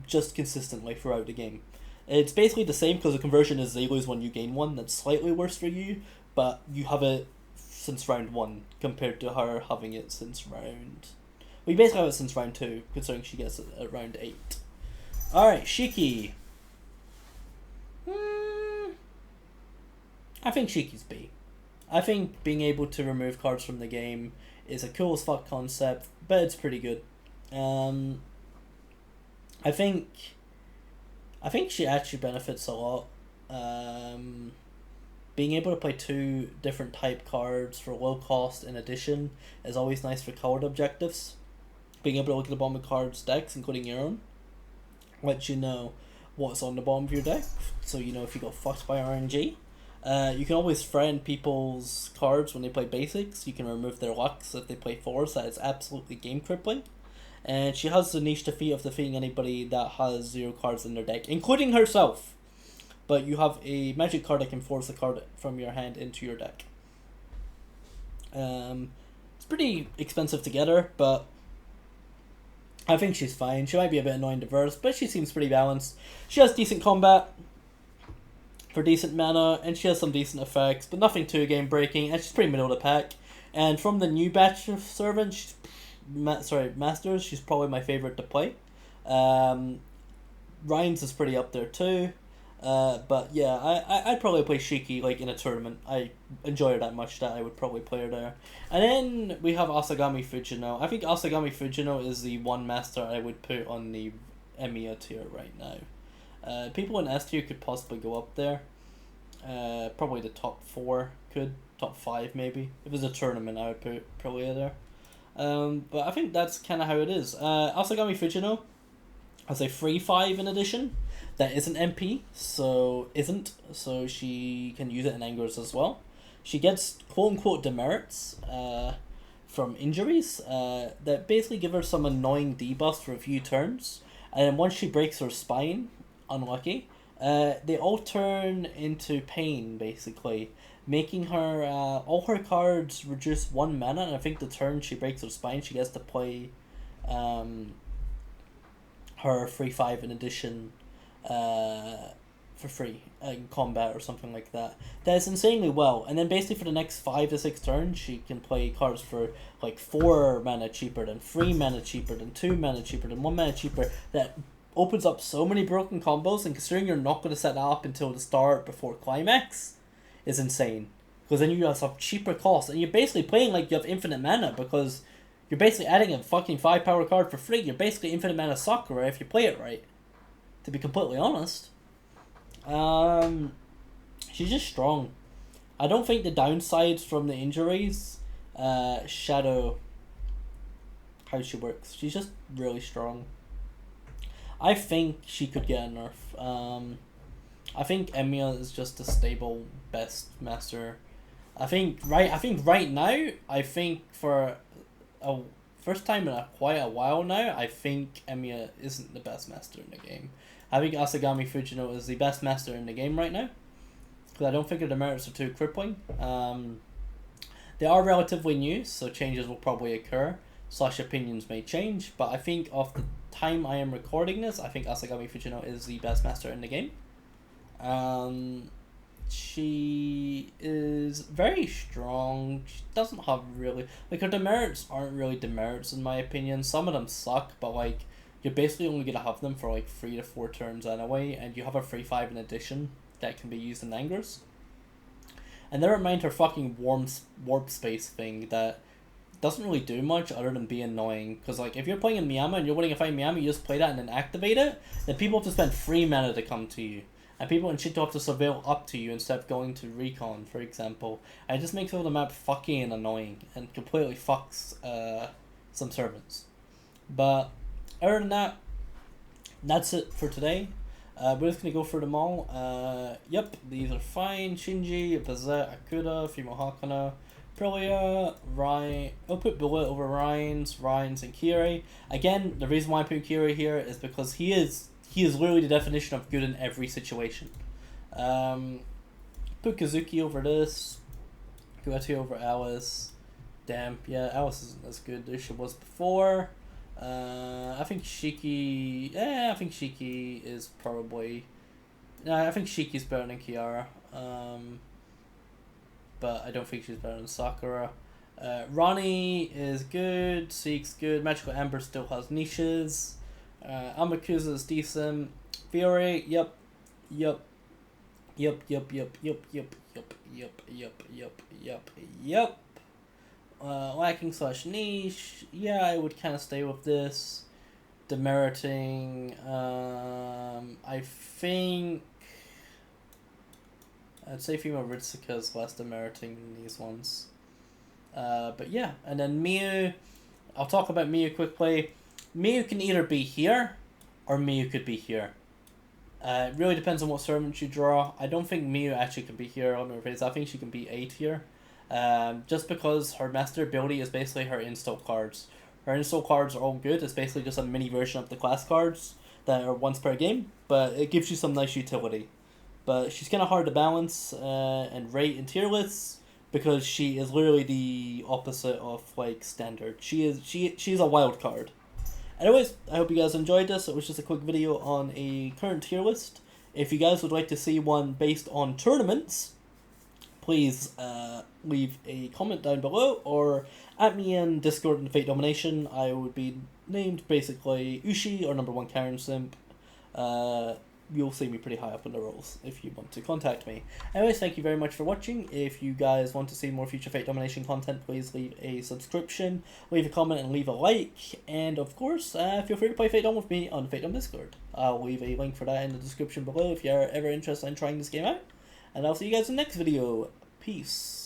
just consistently throughout the game. It's basically the same because the conversion is they lose 1, you gain 1. That's slightly worse for you, but you have it since round 1 compared to her having it since round... We basically have it since round 2, considering she gets it at round 8. Alright, Shiki. I think Shiki's B. I think being able to remove cards from the game is a cool as fuck concept, but it's pretty good. I think she actually benefits a lot. Being able to play 2 different type cards for low cost in addition is always nice for colored objectives. Being able to look at the bottom of cards decks, including your own, lets you know what's on the bottom of your deck, so you know if you got fucked by RNG. You can always friend people's cards when they play basics. You can remove their lucks if they play 4s. That is absolutely game crippling. And she has the niche defeat of defeating anybody that has 0 cards in their deck, including herself. But you have a magic card that can force a card from your hand into your deck. It's pretty expensive to get her, but I think she's fine. She might be a bit annoying to verse, but she seems pretty balanced. She has decent combat for decent mana, and she has some decent effects, but nothing too game breaking, and she's pretty middle of the pack. And from the new batch of servants, masters, she's probably my favorite to play. Ryan's is pretty up there too. But yeah, I'd probably play Shiki like in a tournament. I enjoy her that much that I would probably play her there. And then we have Asagami Fujino. I think Asagami Fujino is the one master I would put on the Emiya tier right now. People in S tier could possibly go up there. Probably the top 4 could, top 5 maybe. If it was a tournament, I would put probably there. But I think that's kind of how it is. Asagami Fujino has a free 5 in addition. That isn't MP, so she can use it in angers as well. She gets quote-unquote demerits from injuries that basically give her some annoying debuffs for a few turns. And then once she breaks her spine, unlucky, they all turn into pain, basically, making her all her cards reduce 1 mana, and I think the turn she breaks her spine, she gets to play her free 5 in addition for free in combat or something like that. That's insanely well. And then basically for the next 5 to 6 turns, she can play cards for like 4 mana cheaper, than 3 mana cheaper, than 2 mana cheaper, than 1 mana cheaper. That opens up so many broken combos, and considering you're not going to set that up until the start before climax, is insane. Because then you have some cheaper costs, and you're basically playing like you have infinite mana, because you're basically adding a fucking 5 power card for free. You're basically infinite mana Sakura if you play it right, to be completely honest. She's just strong. I don't think the downsides from the injuries shadow how she works. She's just really strong. I think she could get a nerf. I think Emiya is just a stable best master. I think right now, for a first time in quite a while now, I think Emiya isn't the best master in the game. I think Asagami Fujino is the best master in the game right now, because I don't think her demerits are too crippling. They are relatively new, so changes will probably occur, / opinions may change, but I think of the time I am recording this, I think Asagami Fujino is the best master in the game. She is very strong. She doesn't have really, like, her demerits aren't really demerits in my opinion. Some of them suck, but like, you're basically only gonna have them for like 3 to 4 turns anyway, and you have a free 5 in addition that can be used in angers. And never mind her fucking warp space thing that doesn't really do much other than be annoying. Because like, if you're playing in Miyama and you're winning a fight in Miyama, you just play that and then activate it, then people have to spend free mana to come to you. and people in Shinto have to surveil up to you instead of going to recon, for example. And it just makes all the map fucking annoying and completely fucks some servants. But other than that, that's it for today. We're just gonna go through them all. Yep, these are fine. Shinji, Bazette, Akuda, Fimo Hakana, Prolia, Ryan. I'll put Bullet over Ryan's, and Kiri. Again, the reason why I put Kiri here is because he is literally the definition of good in every situation. Put Kazuki over this. Guetti over Alice. Damn, yeah, Alice isn't as good as she was before. I think Shiki. I think Shiki is probably. I think Shiki's better than Kiara. But I don't think she's better than Sakura. Ronnie is good. Seek's good. Magical Amber still has niches. Amakusa is decent. Fury, yep. Lacking / niche, yeah, I would kind of stay with this. Demeriting, I think I'd say female Ritsuka is less demeriting than these ones. But yeah, and then Miyu, I'll talk about Miyu quickly. Miyu can either be here, or Miyu could be here. It really depends on what servant you draw. I don't think Miyu actually can be here on her face. I think she can be 8 here. Just because her master ability is basically her install cards. Her install cards are all good. It's basically just a mini version of the class cards that are once per game, but it gives you some nice utility. But she's kind of hard to balance and rate in tier lists because she is literally the opposite of like standard. She's a wild card. Anyways, I hope you guys enjoyed this. It was just a quick video on a current tier list. If you guys would like to see one based on tournaments, please leave a comment down below or at me in Discord and Fate Domination. I would be named basically Ushi or #1 Karen Simp. You'll see me pretty high up in the rolls if you want to contact me. Anyways, thank you very much for watching. If you guys want to see more future Fate Domination content, please leave a subscription, leave a comment, and leave a like. And of course, feel free to play Fate Dom with me on Fate Dom Discord. I'll leave a link for that in the description below if you're ever interested in trying this game out. And I'll see you guys in the next video. Peace.